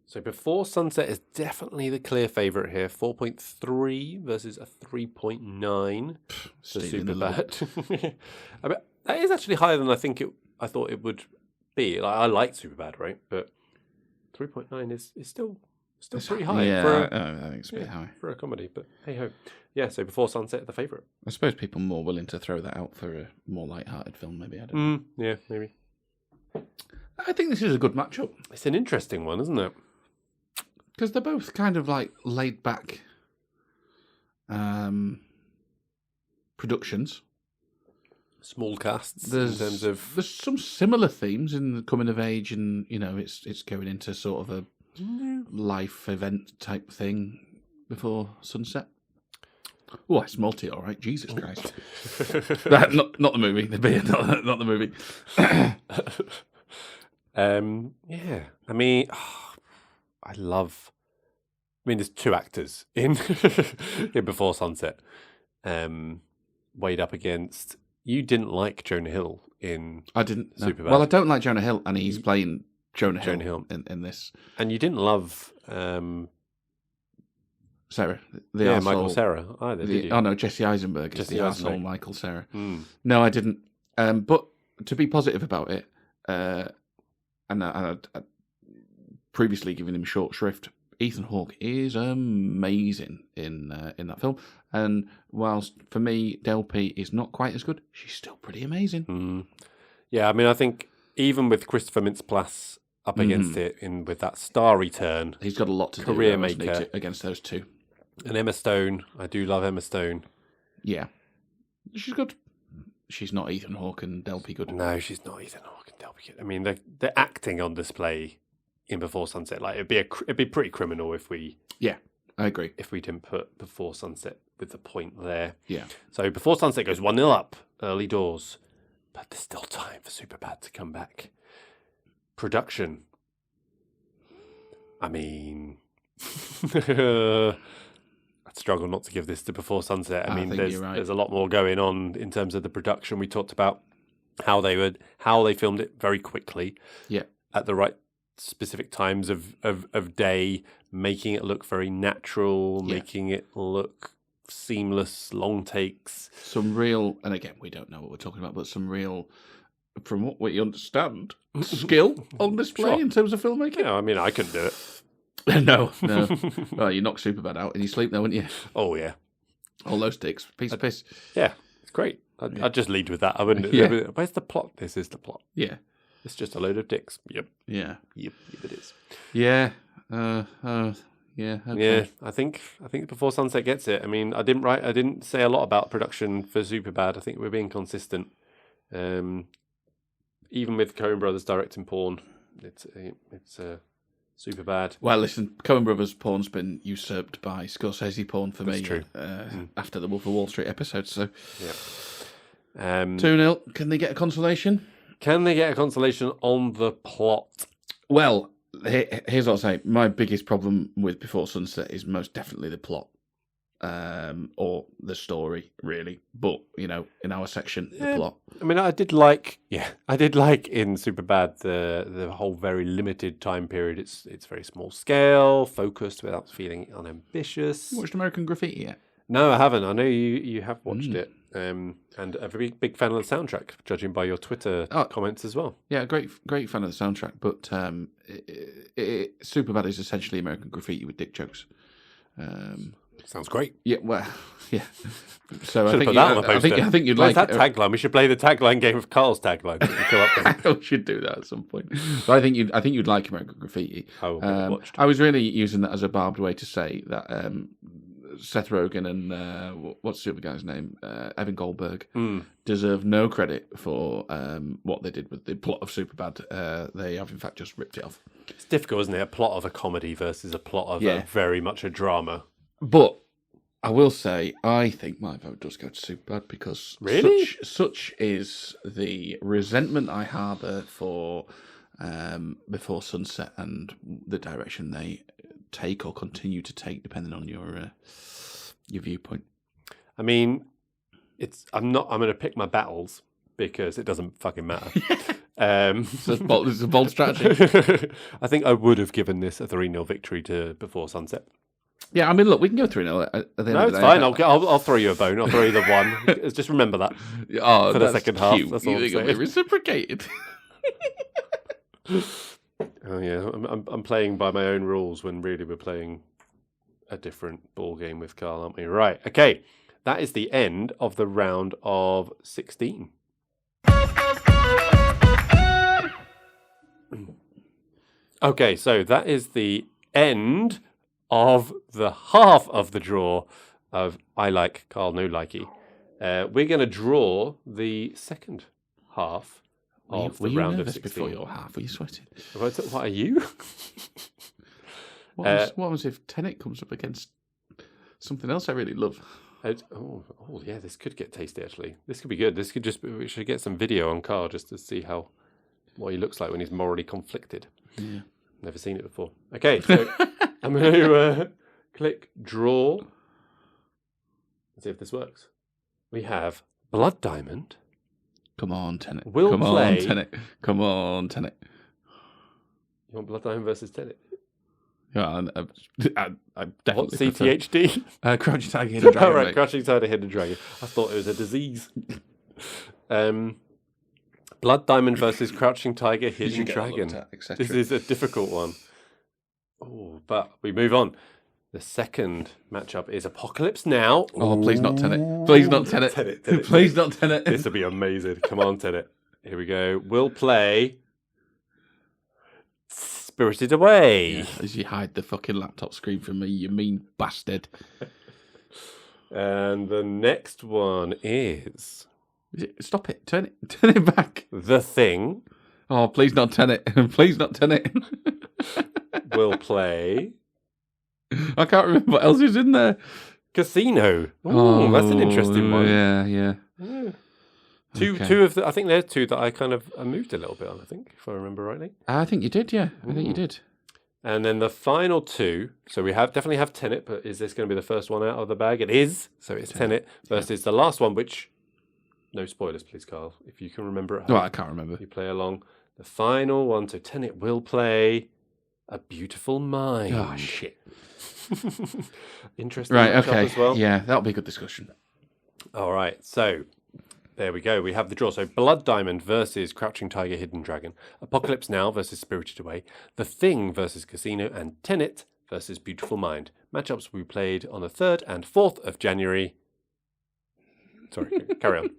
So Before Sunset is definitely the clear favourite here. 4.3 versus a 3.9 for Superbad. I mean, that is actually higher than I thought it would be. Like, I like Superbad, right? But 3.9 is still pretty high. Yeah, I think it's a bit high. For a comedy, but hey-ho. Yeah, so Before Sunset, the favourite. I suppose people are more willing to throw that out for a more light-hearted film, maybe. I don't know. Yeah, maybe. I think this is a good matchup. It's an interesting one, isn't it? Because they're both kind of like laid-back productions. Small casts There's some similar themes in the coming of age, and it's going into sort of a life event type thing before sunset. Oh, it's multi, all right. Jesus Christ! not the movie. The beer, not the movie. Yeah. I mean, there's two actors in in Before Sunset. Weighed up against. You didn't like Jonah Hill in. I didn't. No. Superbad. Well, I don't like Jonah Hill, and he's playing Jonah Hill in this. And you didn't love Sarah. Michael Cera either, did you? Oh no, Jesse Eisenberg is the arsehole Michael Cera. No, I didn't. But to be positive about it, and I previously given him short shrift, Ethan Hawke is amazing in that film. And whilst for me, Delpy is not quite as good, she's still pretty amazing. Yeah, I mean, I think even with Christopher Mintz-Plasse up against it, with that star return, he's got a lot to career do maker against those two. And Emma Stone, I do love Emma Stone. Yeah, she's good. She's not Ethan Hawke and Delpy good. No, she's not Ethan Hawke and Delpy good. I mean, the acting on display in Before Sunset, like it'd be pretty criminal if we. Yeah, I agree. If we didn't put Before Sunset with the point there. Yeah. So Before Sunset goes 1-0 up early doors, but there's still time for Superbad to come back. Production. I mean, I'd struggle not to give this to Before Sunset. I mean, there's a lot more going on in terms of the production. We talked about how they filmed it very quickly. Yeah. At the right specific times of day, making it look very natural, making it look seamless, long takes. Some real, and again, we don't know what we're talking about, but some real, from what we understand, skill on display in terms of filmmaking. Yeah, I mean, I couldn't do it. No. Well, you knock Superbad out in your sleep, though, wouldn't you? Oh, yeah. All those sticks, piece of piss. Yeah, it's great. I'd just lead with that. I wouldn't. Yeah. Where's the plot? This is the plot. Yeah. It's just a load of dicks. Yep. Yeah. Yep, it is. Yeah. Yeah. Okay. Yeah, I think Before Sunset gets it. I mean, I didn't say a lot about production for Superbad. I think we're being consistent. Even with Coen Brothers directing porn, it's Superbad. Well, listen, Coen Brothers porn's been usurped by Scorsese porn for me. True. After the Wolf of Wall Street episode. So, yeah. 2-0. Can they get a consolation? Can they get a consolation on the plot? Well, here's what I'll say. My biggest problem with Before Sunset is most definitely the plot. Or the story, really. But, in our section, the plot. I mean, I did like in Superbad the whole very limited time period. It's very small scale, focused without feeling unambitious. You watched American Graffiti yet? No, I haven't. I know you have watched it. And a very big fan of the soundtrack, judging by your Twitter comments as well. Yeah, great fan of the soundtrack. But Superbad is essentially American Graffiti with dick jokes. Sounds great. Yeah, well, yeah. So I Should think put that on the poster. I think you'd Where's like that tagline. We should play the tagline game of Carl's tagline. We should do that at some point. But I think you'd like American Graffiti. Watched. I was really using that as a barbed way to say that Seth Rogen and what's the other guy's name, Evan Goldberg, deserve no credit for what they did with the plot of Superbad. They have in fact just ripped it off. It's difficult, isn't it? A plot of a comedy versus a plot of very much a drama. But I will say, I think my vote does go to Superbad because such is the resentment I harbour for Before Sunset and the direction they take or continue to take, depending on your viewpoint. I mean, I'm going to pick my battles because it doesn't fucking matter. It's a bold strategy. I think I would have given this a 3-0 victory to Before Sunset. Yeah, I mean, look, we can go 3-0 at the end of the day. No, it's fine. I'll throw you a bone. I'll throw you the one. Just remember that for the second half. That's all I'm saying. Reciprocated. Oh yeah, I'm playing by my own rules when really we're playing a different ball game with Carl, aren't we? Right. Okay, that is the end of the round of 16. Okay, so that is the end of the half of the draw of I like Carl no likey. We're going to draw the second half of the round of 16. Before your half? Were you sweating? What are you? What happens if Tenet comes up against something else I really love? Oh yeah, this could get tasty actually. This could be good. We should get some video on Carl just to see what he looks like when he's morally conflicted. Yeah. Never seen it before. Okay, so I'm going to click draw. Let's see if this works. We have Blood Diamond. Come on, Tenet. Come on, Tenet. Come on, Tenet. You want Blood Diamond versus Tenet? Yeah, I definitely. What's CTHD? Crouching Tiger, Hidden Dragon. All right, Crouching Tiger, Hidden Dragon. I thought it was a disease. Blood Diamond versus Crouching Tiger, Hidden Dragon. This is a difficult one. Oh, but we move on. The second matchup is Apocalypse Now. Oh, please not Tenet. Please not Tenet. Tenet. Please not Tenet. This will be amazing. Come on, Tenet. Here we go. We'll play Spirited Away. Yeah, as you hide the fucking laptop screen from me, you mean bastard. And the next one is... Stop it. Turn it back. The Thing. Oh, please not Tenet. Please not Tenet. We'll play... I can't remember what else is in there. Casino. Oh, that's an interesting one. Yeah. Two of the, I think there's two that I kind of moved a little bit on, I think, if I remember rightly. I think you did, yeah. I think you did. And then the final two, so we definitely have Tenet, but is this going to be the first one out of the bag? It is. So it's Tenet versus the last one, which, no spoilers, please, Carl. If you can remember it. No, I can't remember. You play along. The final one, so Tenet will play A Beautiful Mind. Oh, shit. Interesting. Right, okay. As well. Yeah, that'll be a good discussion. All right, so there we go. We have the draw. So Blood Diamond versus Crouching Tiger, Hidden Dragon. Apocalypse Now versus Spirited Away. The Thing versus Casino. And Tenet versus Beautiful Mind. Matchups we played on the 3rd and 4th of January. Sorry, carry on.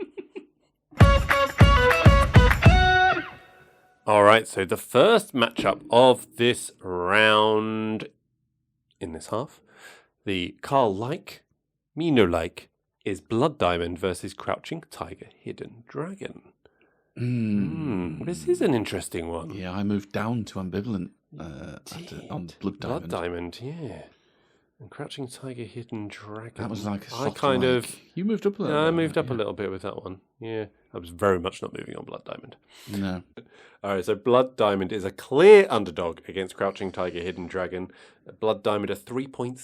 All right, so the first matchup of this round in this half, the Carl-like, me no-like, is Blood Diamond versus Crouching Tiger, Hidden Dragon. This is an interesting one. Yeah, I moved down to ambivalent on Blood Diamond. Blood Diamond, yeah. And Crouching Tiger, Hidden Dragon. That was like a soft You moved up a little bit. I moved up a little bit with that one. Yeah, I was very much not moving on Blood Diamond. No. All right, so Blood Diamond is a clear underdog against Crouching Tiger, Hidden Dragon. Blood Diamond a 3.7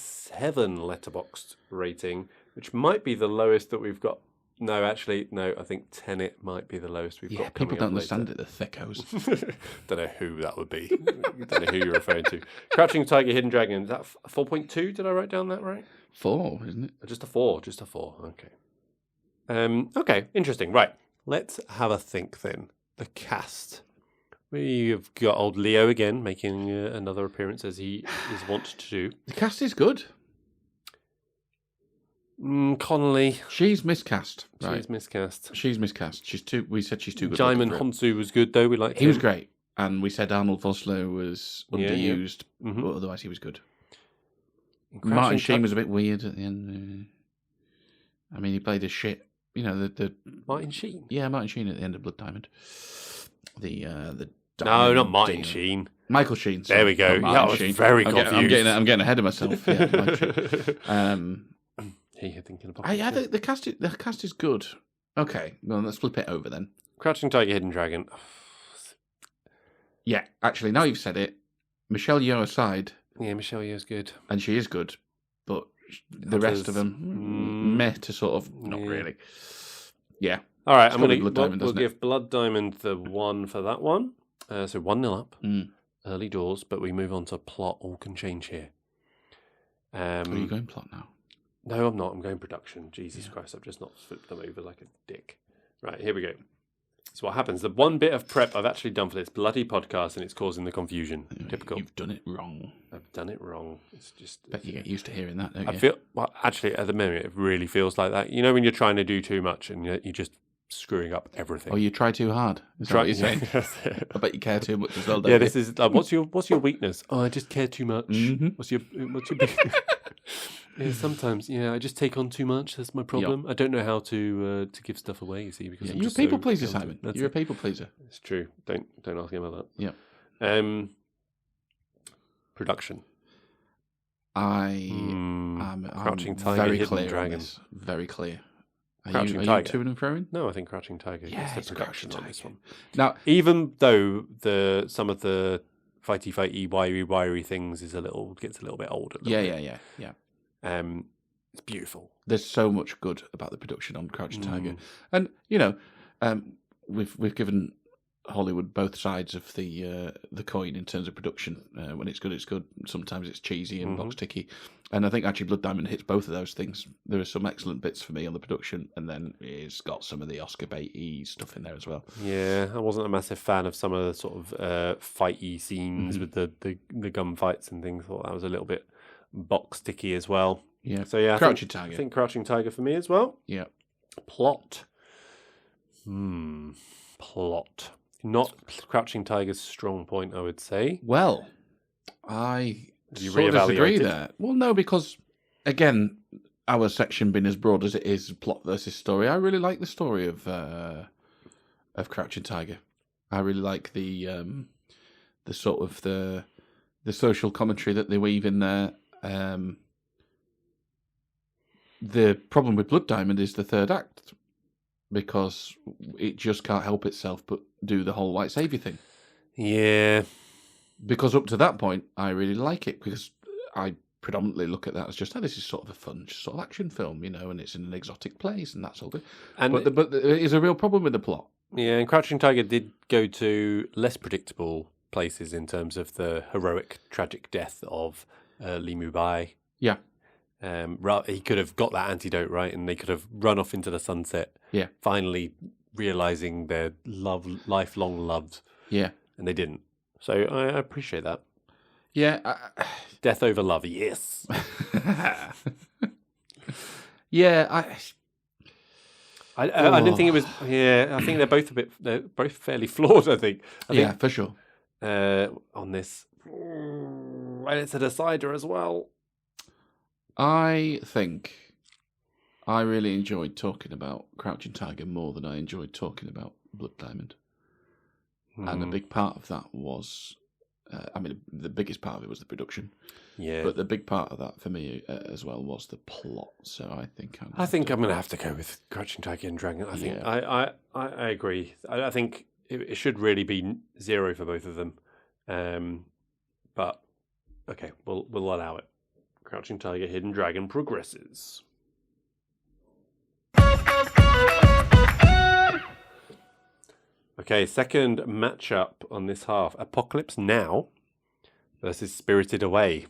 Letterboxd rating, which might be the lowest that we've got. No, actually, no, I think Tenet might be the lowest we've got. Yeah, people don't understand it, the thickos. Don't know who that would be. Don't know who you're referring to. Crouching Tiger, Hidden Dragon, is that 4.2? Did I write down that right? 4, isn't it? Just a 4, okay. Okay, interesting. Right, let's have a think then. The cast. We've got old Leo again, making another appearance as he is wont to do. The cast is good. Connolly. She's miscast. Right. She's miscast. We said she's too good. Jaimin Honsu was good though. We liked him. He was great. And we said Arnold Vosloo was underused, but otherwise he was good. Martin Sheen was a bit weird at the end. I mean, he played a shit. You know, the Martin Sheen? Yeah, Martin Sheen at the end of Blood Diamond. The no, not Martin Sheen. Michael Sheen. Sorry. There we go. Yeah, I was very confused. I'm getting ahead of myself. Yeah, You're thinking about the cast is good. Okay, well, let's flip it over then. Crouching Tiger, Hidden Dragon. Yeah, actually, now you've said it, Michelle Yeoh aside. Yeah, Michelle Yeoh's good. And she is good, but the rest of them, meh to sort of, not really. Yeah. All right, we'll give Blood Diamond the 1 for that one. So 1-0 up, early doors, but we move on to plot. All can change here. Are you going plot now? No, I'm not. I'm going production. Jesus Christ, I've just not flipped them over like a dick. Right, here we go. So what happens? The one bit of prep I've actually done for this bloody podcast, and it's causing the confusion. Typical. You've done it wrong. I've done it wrong. It's just. Bet you get used to hearing that, don't you? Actually, at the moment, it really feels like that. You know, when you're trying to do too much and you're just screwing up everything. Oh, you try too hard. Is that what you're saying? I bet you care too much as well. Don't you? This is. What's your weakness? Oh, I just care too much. Mm-hmm. What's your Yeah, sometimes, I just take on too much. That's my problem. Yep. I don't know how to give stuff away. You see, because you're a people pleaser, Simon. You're a people pleaser. It's true. Don't ask me about that. Yeah. Production. I'm Crouching Tiger, very Hidden clear Dragon. On this. Very clear. Are you to and fro-ing? No, I think Crouching Tiger. Yeah, it's the production on this one. Now, even though some of the fighty, wiry things gets a little bit older. Yeah. It's beautiful. There's so much good about the production on Crouching Tiger, and we've given Hollywood both sides of the coin in terms of production. When it's good, it's good. Sometimes it's cheesy and box ticky, and I think actually Blood Diamond hits both of those things. There are some excellent bits for me on the production, and then it's got some of the Oscar baity stuff in there as well. Yeah, I wasn't a massive fan of some of the sort of fighty scenes with the gun fights and things. I thought that was a little bit box ticky as well. Yeah. So yeah, Crouching Tiger. I think Crouching Tiger for me as well. Yeah. Plot. Plot. Not Crouching Tiger's strong point, I would say. Well, I sort of disagree there. Well, no, because again, our section being as broad as it is, plot versus story, I really like the story of Crouching Tiger. I really like the sort of the social commentary that they weave in there. The problem with Blood Diamond is the third act, because it just can't help itself but do the whole white saviour thing. Yeah. Because up to that point, I really like it, because I predominantly look at that as just, this is sort of a fun sort of action film, and it's in an exotic place, and that's all good. But there is a real problem with the plot. Yeah, and Crouching Tiger did go to less predictable places in terms of the heroic, tragic death of Li Mubai. Yeah. He could have got that antidote, and they could have run off into the sunset. Yeah. Finally realizing their lifelong love. Yeah. And they didn't. So I appreciate that. Yeah. Death over love, yes. Yeah, I didn't think it was. Yeah, I think they're both fairly flawed. I think. For sure. On this, and it's a decider as well. I think I really enjoyed talking about Crouching Tiger more than I enjoyed talking about Blood Diamond. And a big part of that was, the biggest part of it was the production. Yeah. But the big part of that for me as well was the plot. So I think I'm going to have to go with Crouching Tiger and Dragon. I think I agree. I think it should really be 0 for both of them. But okay, we'll allow it. Crouching Tiger, Hidden Dragon progresses. Okay, second matchup on this half. Apocalypse Now versus Spirited Away.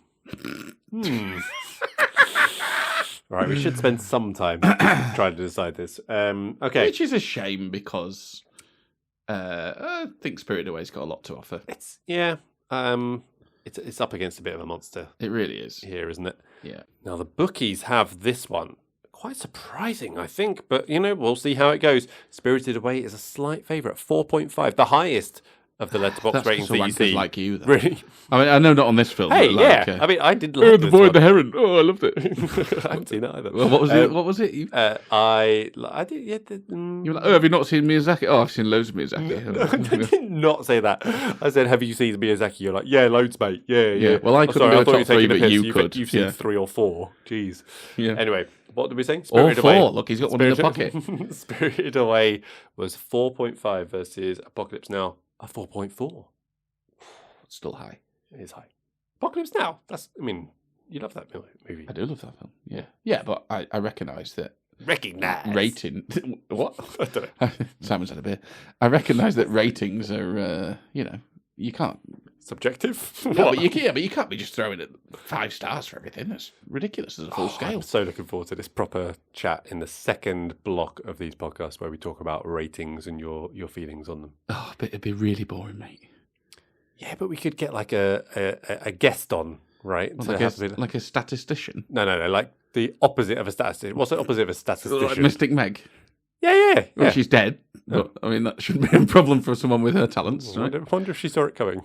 Right, we should spend some time trying to decide this. Okay. Which is a shame because I think Spirited Away's got a lot to offer. It's up against a bit of a monster. It really is. Here, isn't it? Yeah. Now, the bookies have this one. Quite surprising, I think, but we'll see how it goes. Spirited Away is a slight favourite, 4.5, the highest of the Letterboxd ratings that you see. Like you, though. Really? I know not on this film. Hey, but I did love The Boy and the Heron. Oh, I loved it. I haven't seen it either. Well, what was it? What was it? I did. Yeah. You were like, have you not seen Miyazaki? Oh, I've seen loads of Miyazaki. I did not say that. I said, have you seen Miyazaki? You're like, yeah, loads, mate. Yeah. Well, I couldn't do a top 3, but you could. You've seen 3 or 4. Jeez. Yeah. Anyway. What did we say? Spirited Away. 4. Look, he's got one in the pocket. Spirited Away was 4.5 versus Apocalypse Now a 4.4. Still high. It is high. Apocalypse Now. You love that movie. I do love that film. Yeah. Yeah, but I recognise that. Rating. What? I don't know. Simon's had a beer. I recognise that ratings are, you can't. Subjective? No, but you can't be just throwing it 5 stars for everything. That's ridiculous as a full scale. I'm so looking forward to this proper chat in the second block of these podcasts where we talk about ratings and your feelings on them. Oh, but it'd be really boring, mate. Yeah, but we could get like a guest on, right? Well, like a statistician? No, like the opposite of a statistician. What's the opposite of a statistician? Like Mystic Meg? Yeah. Well, she's dead. But, that shouldn't be a problem for someone with her talents. Right? I wonder if she saw it coming.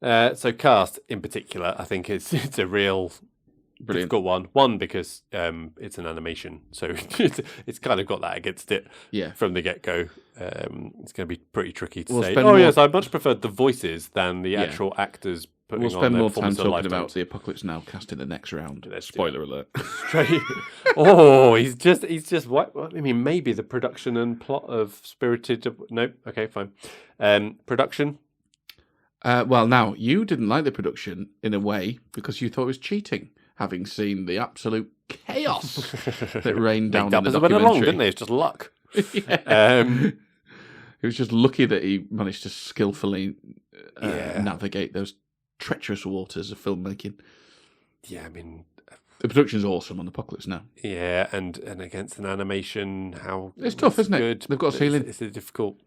So cast in particular, I think it's a real difficult one. One, because it's an animation, so it's kind of got that against it from the get-go. It's going to be pretty tricky to say, yes, I much preferred the voices than the actual actors putting on their performance. We'll spend more time talking about the Apocalypse Now cast in the next round. Spoiler alert. He's just what? Maybe the production and plot of Spirited. Nope. Okay, fine. Production. Well, now you didn't like the production in a way because you thought it was cheating, having seen the absolute chaos that rained down in the documentary. Went along, didn't they? It's just luck. It was just lucky that he managed to skillfully navigate those treacherous waters of filmmaking. Yeah, the production's awesome on Apocalypse Now. Yeah, and against an animation, it's tough, isn't it? They've got a ceiling. It's difficult.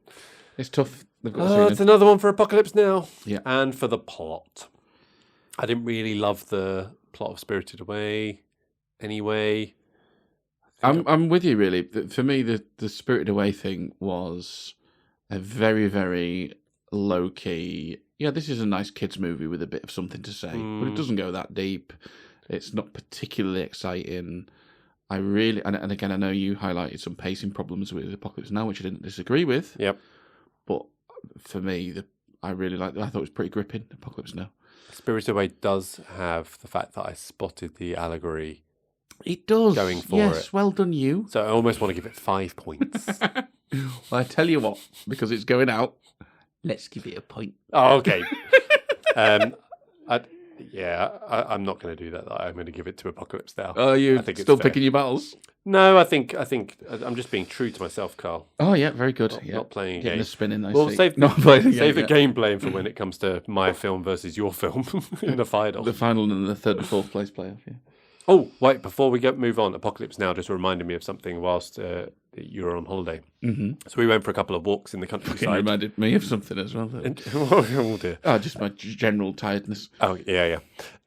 It's tough. They've got a ceiling. It's another one for Apocalypse Now. Yeah, and for the plot, I didn't really love the plot of Spirited Away. Anyway, I'm with you. Really, for me, the Spirited Away thing was a very, very low key. Yeah, this is a nice kids movie with a bit of something to say, but it doesn't go that deep. It's not particularly exciting. I really, and again, I know you highlighted some pacing problems with Apocalypse Now, which I didn't disagree with. Yep. But for me, I really liked it. I thought it was pretty gripping, Apocalypse Now. Spirited Away does have the fact that I spotted the allegory. It does. Going for it. Yes, well done you. So I almost want to give it 5 points. Well, I tell you what, because it's going out, let's give it a point. Oh, okay. I'm not going to do that. I'm going to give it to Apocalypse Now. Oh, you're still picking your battles? No, I think I'm just being true to myself, Carl. Oh, yeah, very good. Not playing a game. The spinning, I see. Save the game playing for when it comes to my film versus your film in the final. The final and the third and fourth place playoff, yeah. Oh, wait, before we move on, Apocalypse Now just reminded me of something whilst you were on holiday. Mm-hmm. So we went for a couple of walks in the countryside. It reminded me of something as well. Oh, dear. Oh, just my general tiredness. Oh, yeah.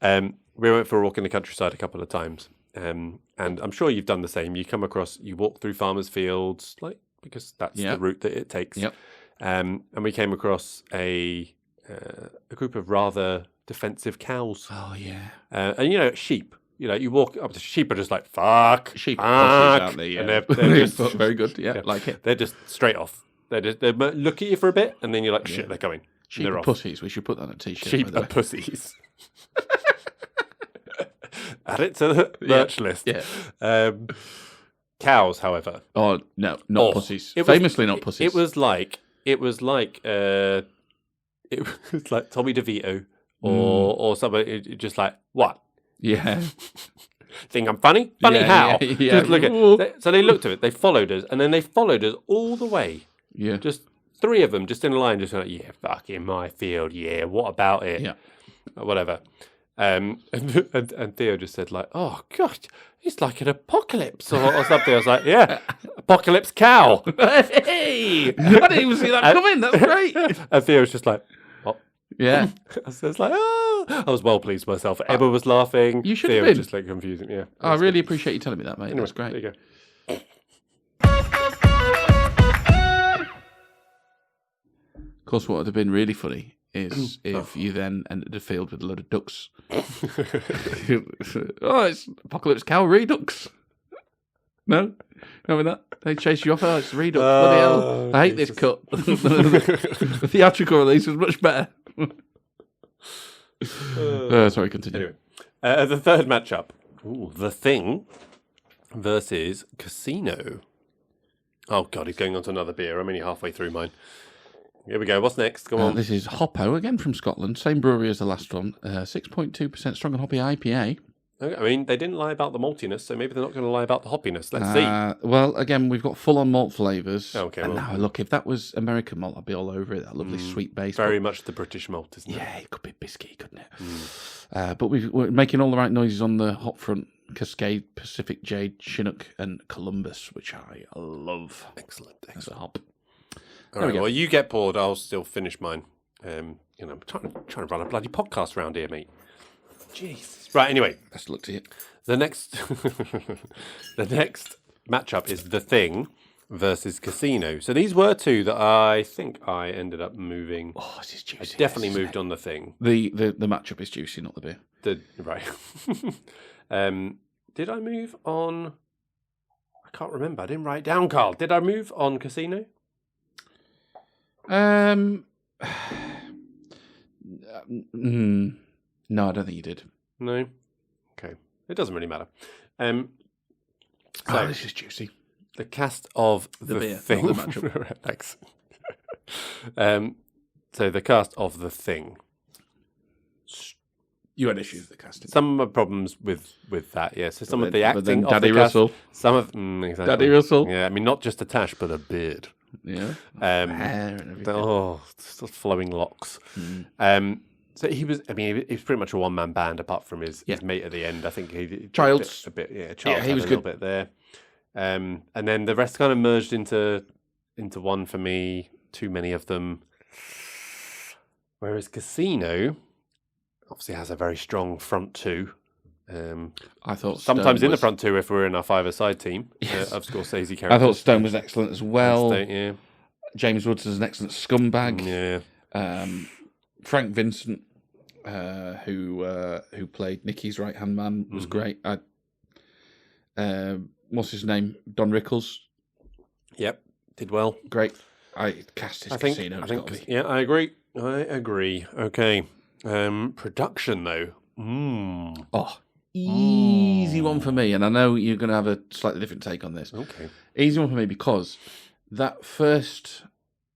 We went for a walk in the countryside a couple of times. And and I'm sure you've done the same. You walk through farmers' fields, because that's the route that it takes. Yep. And we came across a group of rather defensive cows. Oh yeah. And sheep. You walk up to sheep are just like fuck. Sheep are pussies, aren't they? Yeah. And they're just very good. Yeah, like it. They're just straight off. They look at you for a bit, and then you're like, shit, they're coming. Sheep are pussies. We should put that on a t-shirt. Sheep are pussies. Add it to the merch list. Yeah. Cows, however. Oh no, not pussies. Famously not pussies. It was like Tommy DeVito or somebody just like, what? Yeah. Think I'm funny? Funny how? Yeah. Just look at. So they looked at it. They followed us, and then they followed us all the way. Yeah. Just 3 of them, just in a line, just like, yeah, fuck in my field. Yeah, what about it? Yeah. Whatever. And Theo just said like, oh god, it's like an apocalypse or something. I was like, yeah, apocalypse cow. Hey, I didn't even see that coming. That's great. And Theo was just like, what? Yeah. So it's like, I was well pleased with myself. Emma was laughing. You should Theo have been. was just like confusing. Yeah. I really appreciate you telling me that, mate. Anyway, that's great. There you go. Of course, what would have been really funny is if you then entered the field with a load of ducks. Oh, it's Apocalypse Cow Redux. No? Remember that? They chase you off. Oh, it's Redux. Bloody hell. I hate this cut. The theatrical release was much better. Sorry, continue. Anyway, the third matchup. Ooh, The Thing versus Casino. Oh, God, he's going on to another beer. I'm only halfway through mine. Here we go. What's next? Come on. This is Hoppo, again from Scotland. Same brewery as the last one. 6.2% strong and hoppy IPA. Okay, I mean, they didn't lie about the maltiness, so maybe they're not going to lie about the hoppiness. Let's see. Well, again, we've got full-on malt flavours. Okay, and now, look, if that was American malt, I'd be all over it. That lovely sweet base. Very much the British malt, isn't it? Yeah, it could be biscuity, couldn't it? But we're making all the right noises on the hop front. Cascade, Pacific Jade, Chinook, and Columbus, which I love. Excellent. As a hop. All right, well, you get bored. I'll still finish mine. I'm trying to run a bloody podcast around here, mate. Jeez. Right, anyway. Best of luck to you. The next matchup is The Thing versus Casino. So these were 2 that I think I ended up moving. Oh, this is juicy. I definitely moved on The Thing. The matchup is juicy, not the beer. Right. Did I move on? I can't remember. I didn't write it down, Carl. Did I move on Casino? No, I don't think you did. No? Okay. It doesn't really matter. This is juicy. The cast of The beer, Thing. not the matchup. Thanks. So the cast of The Thing. You had issues with the casting. Some problems with that, yeah. So some of the But acting then of Daddy the cast, Russell. some of exactly. Daddy Russell. Yeah, I mean not just a tash, but a beard. Yeah. Hair and everything. Just flowing locks. So he was. I mean, he was pretty much a one-man band, apart from his mate at the end. I think he Childs. a bit. Yeah, he Childs had was a good. little bit there. And then the rest kind of merged into one for me. Too many of them. Whereas Casino obviously has a very strong front 2. I thought sometimes Stone in the was- front 2 if we're in our 5-a-side team Yes. of Scorsese characters. I thought Stone was excellent as well. Stone, yeah. James Woods is an excellent scumbag. Yeah. Frank Vincent, who played Nicky's right hand man, was great. What's his name? Don Rickles. Yep. Did well. Great. I cast his Casino. I think. Yeah, I agree. Okay. Production though. Oh, easy one for me. And I know you're going to have a slightly different take on this. Okay. Easy one for me because that first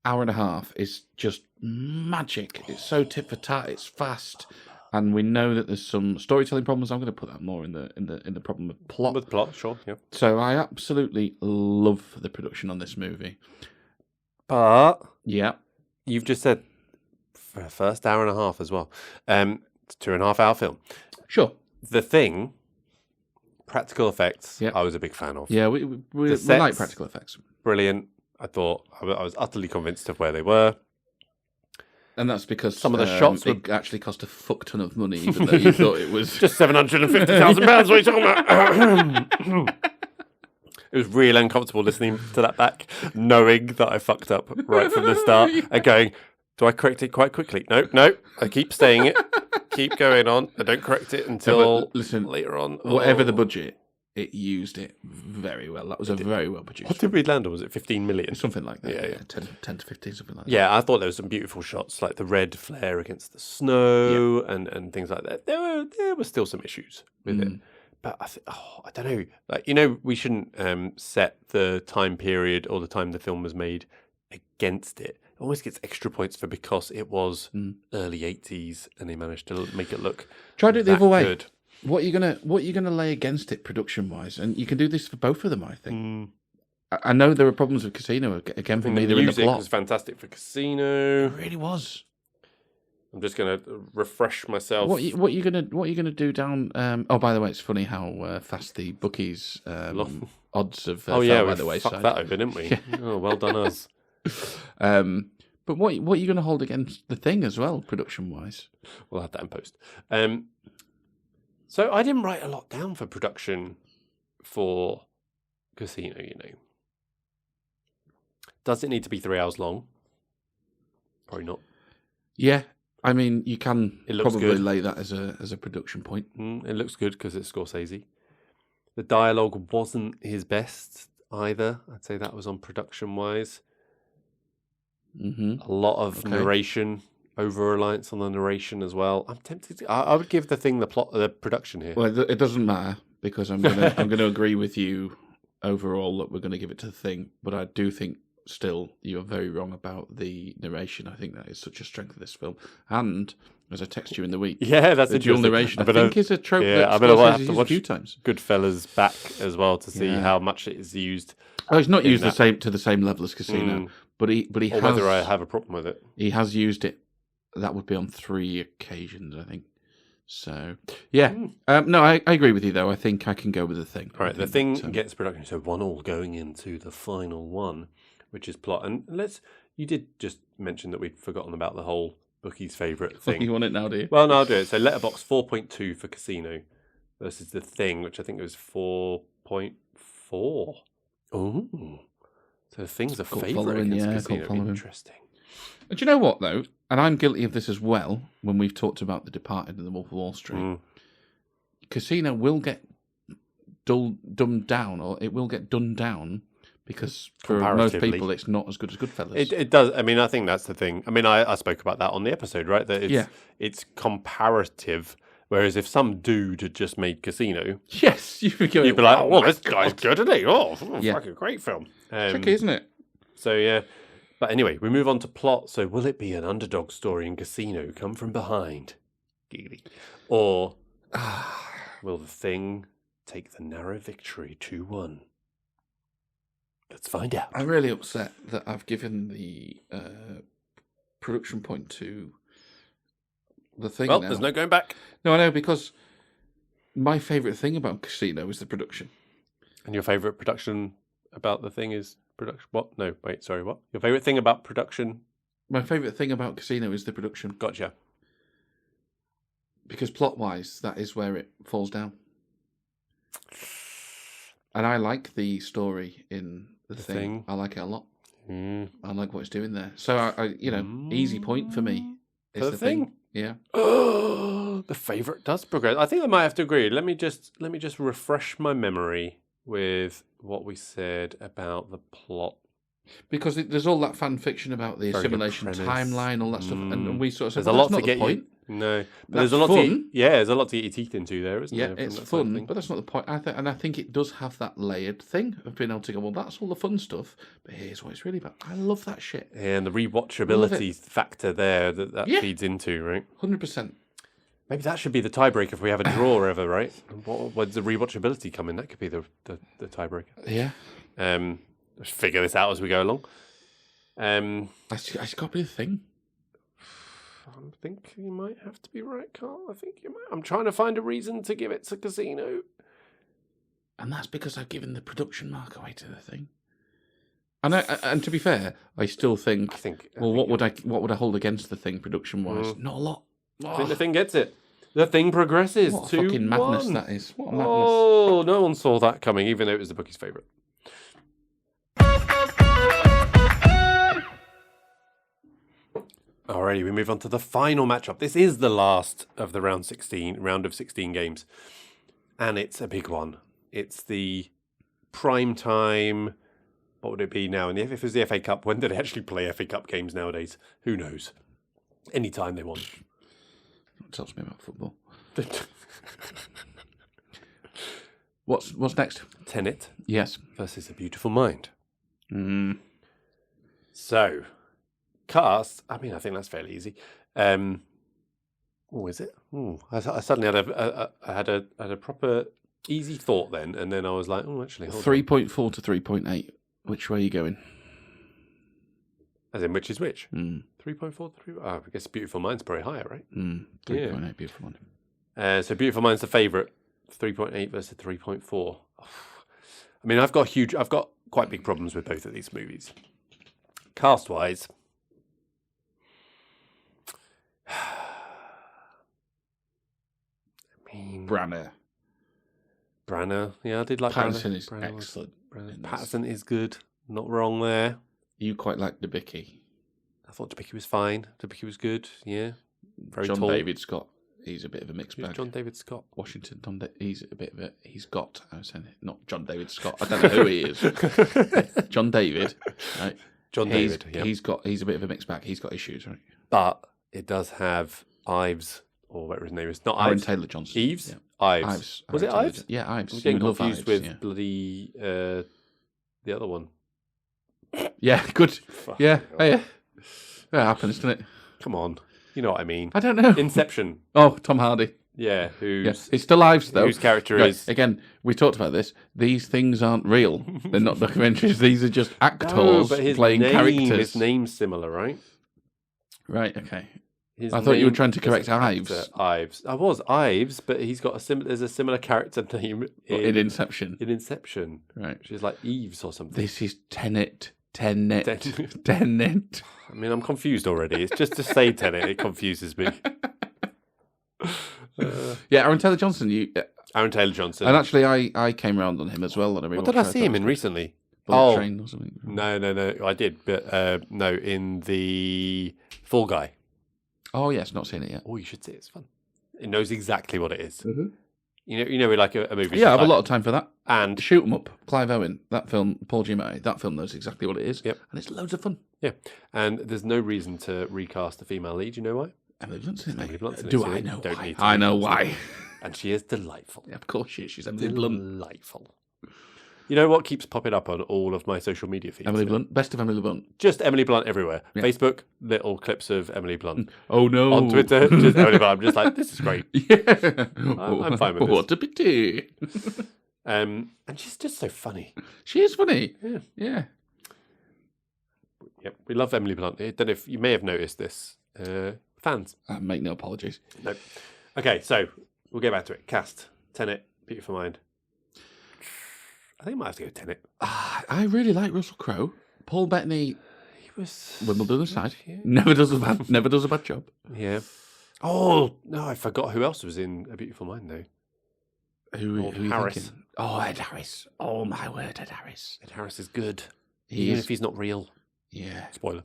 hour and a half is just magic. It's so tit for tat. It's fast, and we know that there's some storytelling problems. I'm going to put that more in the problem of plot. With plot, sure. Yeah. So I absolutely love the production on this movie. But Yeah, you've just said for the first hour and a half as well. It's a 2.5-hour film. sure. The Thing, practical effects. Yep. I was a big fan of. Yeah, we like sets- practical effects. Brilliant. I thought I was utterly convinced of where they were. And that's because some of the shots it actually cost a fuck ton of money, even though you thought it was just £750,000. What are you talking about? It was really uncomfortable listening to that back, knowing that I fucked up right from the start and going, do I correct it quite quickly? No. I keep saying it. Keep going on. I don't correct it until later on. Whatever the budget, it used it very well. That was a very well produced. What did we land on? Was it 15 million? Something like that. Yeah. 10 to 15, something like that. Yeah, I thought there were some beautiful shots, like the red flare against the snow and things like that. There were still some issues with it. But I don't know. Like, we shouldn't set the time period or the time the film was made against it. It always gets extra points because it was early 80s and they managed to make it look. Try to do it the other way. Good. What are you gonna lay against it production wise? And you can do this for both of them, I think. I know there were problems with Casino again for me. They're in the plot. Music was fantastic for Casino. It really was. I'm just gonna refresh myself. What are you gonna do down? Oh, by the way, it's funny how fast the bookies odds have. Oh yeah, by we the way, fucked that over, didn't we? Yeah. Oh, well done us. But what are you going to hold against the thing as well, production wise? We'll have that in post. So I didn't write a lot down for production for Casino. Does it need to be 3 hours long? Probably not. Yeah, I mean you can probably good. lay that as a production point. It looks good because it's Scorsese. The dialogue wasn't his best either. I'd say that was on production wise. A lot of narration, over reliance on the narration as well. I'm tempted. I would give the thing the production here. Well, it doesn't matter because I'm gonna agree with you overall that we're gonna give it to the thing. But I do think still you're very wrong about the narration. I think that is such a strength of this film. And as I text you in the week, that's the dual narration. I think is a trope. Yeah, that I have to watch a few times. Goodfellas back as well to see how much it is used. Well, it's not used to the same level as Casino, but he has. Whether I have a problem with it, he has used it. That would be on 3 occasions, I think. So yeah, no, I agree with you though. I think I can go with the thing. All right, the thing gets production. So 1-1 going into the final one, which is plot. And you did just mention that we'd forgotten about the whole bookie's favourite thing. You want it now, do you? Well, no, I'll do it. So Letterboxd 4.2 for Casino versus the thing, which I think it was 4.4. Oh, so the thing's a favourite against Casino. Interesting. And do you know what though? And I'm guilty of this as well. When we've talked about The Departed and The Wolf of Wall Street, Casino will get dumbed down, or it will get done down. Because for most people, it's not as good as Goodfellas. It does. I mean, I think that's the thing. I mean, I spoke about that on the episode, right? That it's comparative. Whereas if some dude had just made Casino, you'd be like, "Oh, this guy's good, isn't he? Oh, fucking great film." Tricky, isn't it? So yeah. But anyway, we move on to plot. So will it be an underdog story in Casino, come from behind, giggly, or will the thing take the narrow victory 2-1? Let's find out. I'm really upset that I've given the production point to the thing. Well, now. There's no going back. No, I know, because my favourite thing about Casino is the production. And your favourite production about the thing is production? What? No, wait, sorry, what? Your favourite thing about production? My favourite thing about Casino is the production. Gotcha. Because plot-wise, that is where it falls down. And I like the story in the thing. I like it a lot. I like what it's doing there. So I easy point for me. Is the thing. Yeah. Oh, the favourite does progress. I think I might have to agree. Let me just refresh my memory with what we said about the plot. Because there's all that fan fiction about the assimilation timeline, all that stuff, and we sort of said, there's a lot to get point. No, but there's a lot to there's a lot to get your teeth into there, isn't there? Yeah, it's fun, but that's not the point. I think it does have that layered thing of being able to go, well, that's all the fun stuff, but here's what it's really about. I love that shit. Yeah, and the rewatchability factor there that feeds into, right? 100%. Maybe that should be the tiebreaker if we have a draw ever, right? When's the rewatchability come in? That could be the tiebreaker. Yeah. Let's figure this out as we go along. I just got to be the thing. I think you might have to be right, Carl. I think you might. I'm trying to find a reason to give it to Casino. And that's because I've given the production mark away to the thing. And to be fair, I still think. What would I hold against The Thing production wise? Not a lot. I think The Thing gets it. The Thing progresses. What a fucking madness that is! What a madness! Oh, no one saw that coming, even though it was the bookie's favourite. Alrighty, we move on to the final matchup. This is the last of the round of 16 games, and it's a big one. It's the prime time. What would it be now? And if it was the FA Cup, when do they actually play FA Cup games nowadays? Who knows? Anytime they want. That tells me about football. What's next? Tenet. Yes. Versus A Beautiful Mind. So, cast. I mean, I think that's fairly easy. Is it? I suddenly had a proper easy thought then, and then I was like, actually, 3.4 to 3.8. Which way are you going? As in, which is which? 3.4 to 3. I guess Beautiful Mind's probably higher, right? 3.8 Beautiful Mind. So Beautiful Mind's the favourite. 3.8 versus 3.4. I mean, I've got quite big problems with both of these movies. Cast-wise, I mean, Branagh. Yeah, I did like Patterson Branagh. is Branagh excellent. Patterson is good. Not wrong there. You quite like Debicki. I thought Debicki was fine. Debicki was good. Yeah, very John tall. David Scott. He's a bit of a mixed Who's bag. John David Scott? Washington. He's a bit of a. He's got. I was saying it, not John David Scott. I don't know who he is. John David. Right? David. Yeah. He's a bit of a mixed bag. He's got issues, right? But it does have Ives, or whatever his name is. Not Aaron Ives. Taylor Johnson. Eves. Yeah. Ives. Was it Ives? Yeah, Ives. I'm getting You love confused Ives, with yeah. bloody the other one. Yeah, good. Fuck Yeah, hell. oh, yeah. That happens, doesn't it? Come on. You know what I mean. I don't know. Inception. Oh, Tom Hardy. Yeah, Yeah. It's still Ives, though. whose character Right, is... Again, we talked about this. These things aren't real. They're not documentaries. These are just actors No, but his playing characters. His name's similar, right? Right, okay. His I thought you were name trying to is correct an Ives. actor, Ives. I was Ives, but he's got there's a similar character name In Inception. in Inception, Right. which is like Eves or something. This is Tenet. Tenet. I mean, I'm confused already. It's just to say Tenet, it confuses me. Yeah, Aaron Taylor Johnson. Aaron Taylor Johnson. And actually, I came round on him as well. And What did I see him in recently? Bullet Train or something. No. I did, but no, in the Fall Guy. Oh yes, not seen it yet. Oh, you should see it. It's fun. It knows exactly what it is. Mm-hmm. You know, like a movie. Yeah, I have like, a lot of time for that. And Shoot 'em Up, Clive Owen, that film, Paul Giamatti, that film knows exactly what it is. Yep. And it's loads of fun. yeah, and there's no reason to recast the female lead. You know why? Emily Blunt's in Emily it. Blunt's in it, Do so I you know don't why? need to I know recast why. And she is delightful. Yeah, of course she is. She's Emily Blunt. Delightful. You know what keeps popping up on all of my social media feeds? Emily Blunt, best of Emily Blunt. Just Emily Blunt everywhere. Yeah. Facebook, little clips of Emily Blunt. Oh no. On Twitter, just Emily Blunt. I'm just like, this is great. Yeah. I'm fine with this. What a pity. And she's just so funny. She is funny. Yeah. Yeah. Yep, we love Emily Blunt. I don't know if you may have noticed this. Fans. I make no apologies. No. Okay, so we'll get back to it. Cast, Tenet, Beautiful Mind. I think I might have to go Tenet. I really like Russell Crowe. Paul Bettany, He was Wimbledon aside, Yeah. never does a bad job. Yeah. Oh no, I forgot who else was in A Beautiful Mind though. Who Old are you Harris. thinking? Oh, Ed Harris. Oh my word, Ed Harris. Ed Harris is good, He even is. if he's not real. Yeah. Spoiler.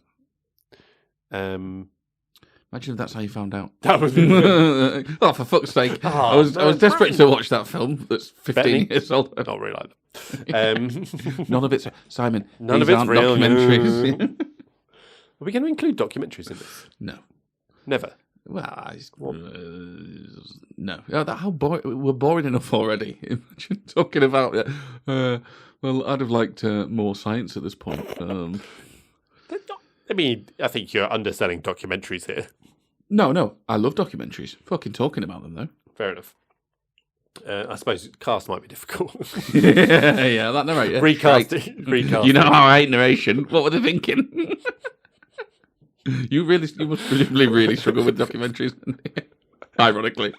Imagine if that's how you found out. That was Oh, for fuck's sake! Oh, I was desperate to watch that film. That's 15 Bettany? years old. not real either. None of it's Simon. None of these it's aren't real. documentaries. Are we going to include documentaries in this? No. Never. Well, no. How boring? We're boring enough already. Imagine talking about it. Well, I'd have liked more science at this point. I mean, I think you're underselling documentaries here. No. I love documentaries. Fucking talking about them, though. Fair enough. I suppose cast might be difficult. Yeah, that narrator. Recasting. You know how I hate narration. What were they thinking? You must presumably really struggle with documentaries. Ironically.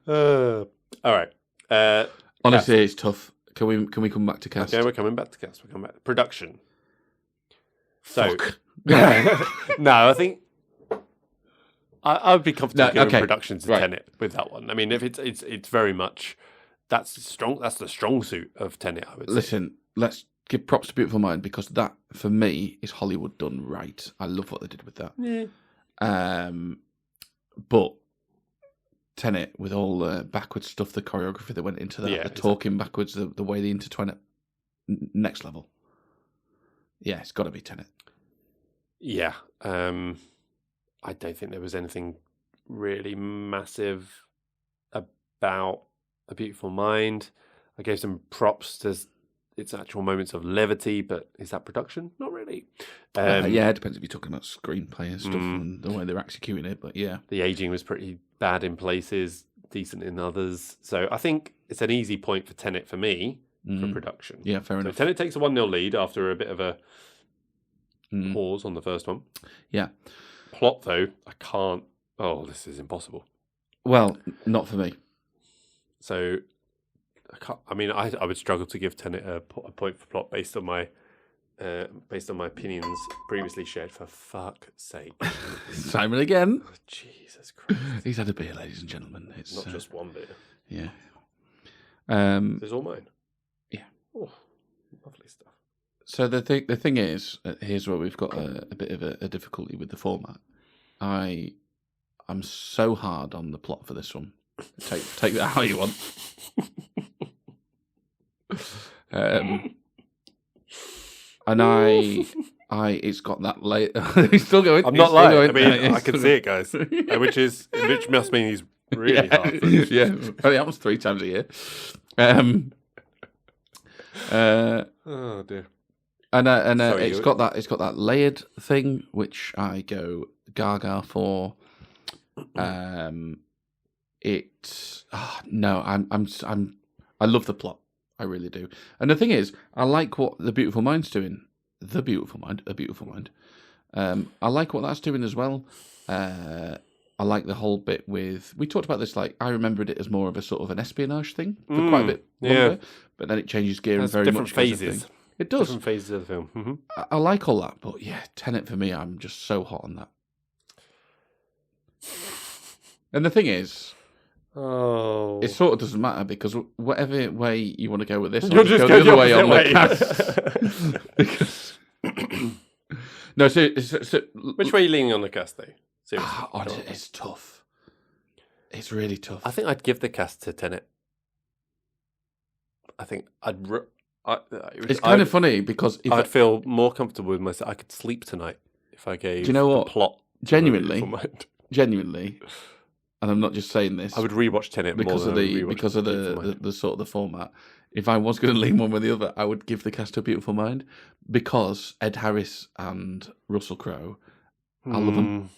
All right. Honestly, it's tough. Can we come back to cast? Okay, we're coming back to cast. We're coming back to production. So, Fuck. no, I think I would be comfortable giving okay. production to Tenet with that one. I mean, if it's very much that's the strong suit of Tenet. I would say. Listen, let's give props to Beautiful Mind because that for me is Hollywood done right. I love what they did with that. Yeah. But Tenet with all the backwards stuff, the choreography that went into that, talking backwards, the way they intertwine it, next level. Yeah, it's got to be Tenet. Yeah. I don't think there was anything really massive about A Beautiful Mind. I gave some props to its actual moments of levity, but is that production? Not really. Yeah, it depends if you're talking about screenplay and stuff and the way they're executing it, but yeah. The aging was pretty bad in places, decent in others. So I think it's an easy point for Tenet for me for production. Yeah, fair enough. Tenet takes a 1-0 lead after a bit of a pause on the first one. Yeah. Plot, though, I can't... Oh, this is impossible. Well, not for me. So, I would struggle to give Tenet a point for plot based on my opinions previously shared. For fuck's sake, Simon again. Oh, Jesus Christ! He's had a beer, ladies and gentlemen. It's not just one beer. Yeah. This is all mine. Yeah. Oh, lovely stuff. So the thing is, here's where we've got a bit of a difficulty with the format. I'm so hard on the plot for this one. Take that how you want. And it's got that late. He's still going. I'm not lying. I mean, I can see it, guys. Which must mean he's really hard. Yeah, only happens 3 times a year. Oh dear. And it's got that layered thing, which I go gaga for. I love the plot. I really do. And the thing is, I like what The Beautiful Mind's doing. A Beautiful Mind. I like what that's doing as well. I like the whole bit with... We talked about this, like, I remembered it as more of a sort of an espionage thing for quite a bit longer. But then it changes gear and very different much... phases. It does. Different phases of the film. Mm-hmm. I like all that, but yeah, Tenet for me, I'm just so hot on that. And the thing is... Oh, it sort of doesn't matter because whatever way you want to go with this, you'll just go the other way on the cast. Because... No, so which way are you leaning on the cast, though? Seriously, it's tough. It's really tough. I think I'd give the cast to Tenet. I think it's kind of funny because I'd feel more comfortable with myself. I could sleep tonight if I gave. Do you know what? The plot genuinely, and I'm not just saying this. I would rewatch Tenet because of the sort of the format. If I was going to lean one with the other, I would give the cast A Beautiful Mind because Ed Harris and Russell Crowe, I love them,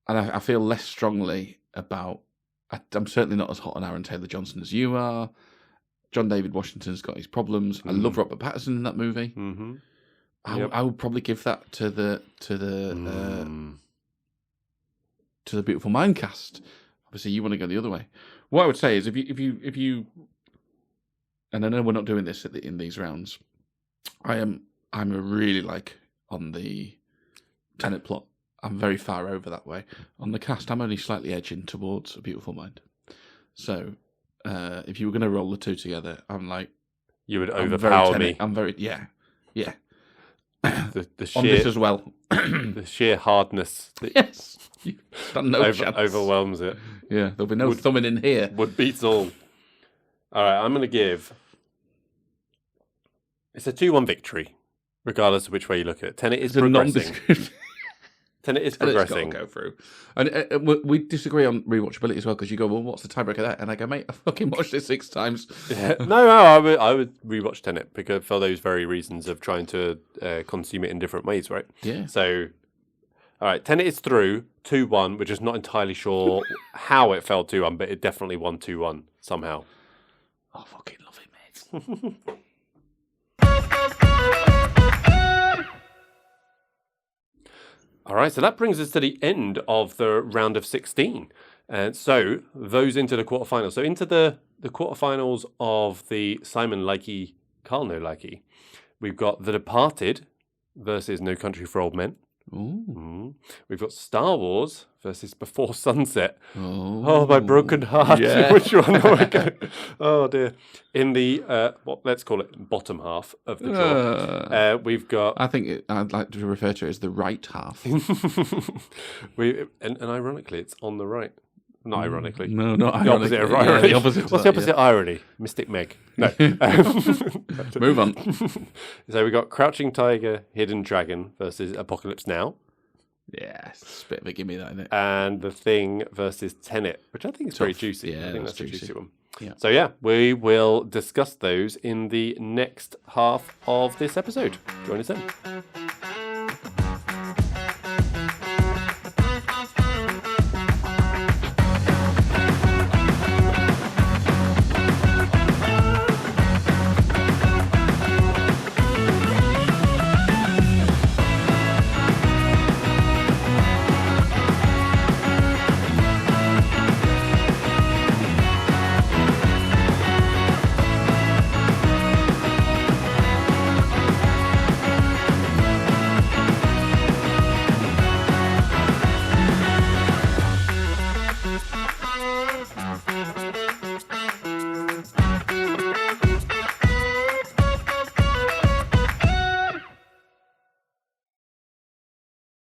and I feel less strongly about. I'm certainly not as hot on Aaron Taylor-Johnson as you are. John David Washington's got his problems. I love Robert Pattinson in that movie. Mm-hmm. I would probably give that to the Beautiful Mind cast. Obviously, you want to go the other way. What I would say is, if you, and I know we're not doing this in these rounds. I'm really like on the Tenet plot. I'm very far over that way. On the cast, I'm only slightly edging towards A Beautiful Mind. So, if you were going to roll the two together, I'm like, you would overpower me. I'm very yeah. The sheer, on this as well. The sheer hardness. Yes. You've done no chance. Overwhelms it. Yeah, there'll be no thumbing in here. Would beats all. All right, I'm going to give... It's a 2-1 victory, regardless of which way you look at it. Tenet is progressing. Tenet is progressing. Go through. And we disagree on rewatchability as well, because you go, well, what's the tiebreaker there? And I go, mate, I fucking watched it 6 times. Yeah. No, I would rewatch Tenet because for those very reasons of trying to consume it in different ways, right? Yeah. So, all right, Tenet is through 2-1. We're just not entirely sure how it fell 2-1, but it definitely won 2-1 somehow. I fucking love it, mate. All right, so that brings us to the end of the round of 16. And so those into the quarterfinals. So into the quarterfinals of the Simon Likey, Carl No Likey, we've got The Departed versus No Country for Old Men. Ooh. We've got Star Wars versus Before Sunset. Oh, My broken heart. Yeah. Which one do I go? Oh, dear. In the, let's call it bottom half of the draw, we've got... I think I'd like to refer to it as the right half. and ironically, it's on the right. Not ironically. No, not the ironically. opposite of irony. Yeah, the opposite. What's the opposite of irony? Mystic Meg. No. Move on. So we got Crouching Tiger, Hidden Dragon versus Apocalypse Now. Yeah, it's a bit of a gimme, that, isn't it? And The Thing versus Tenet, which I think is very juicy. Yeah, I think that's a juicy one. Yeah. So yeah, we will discuss those in the next half of this episode. Join us then.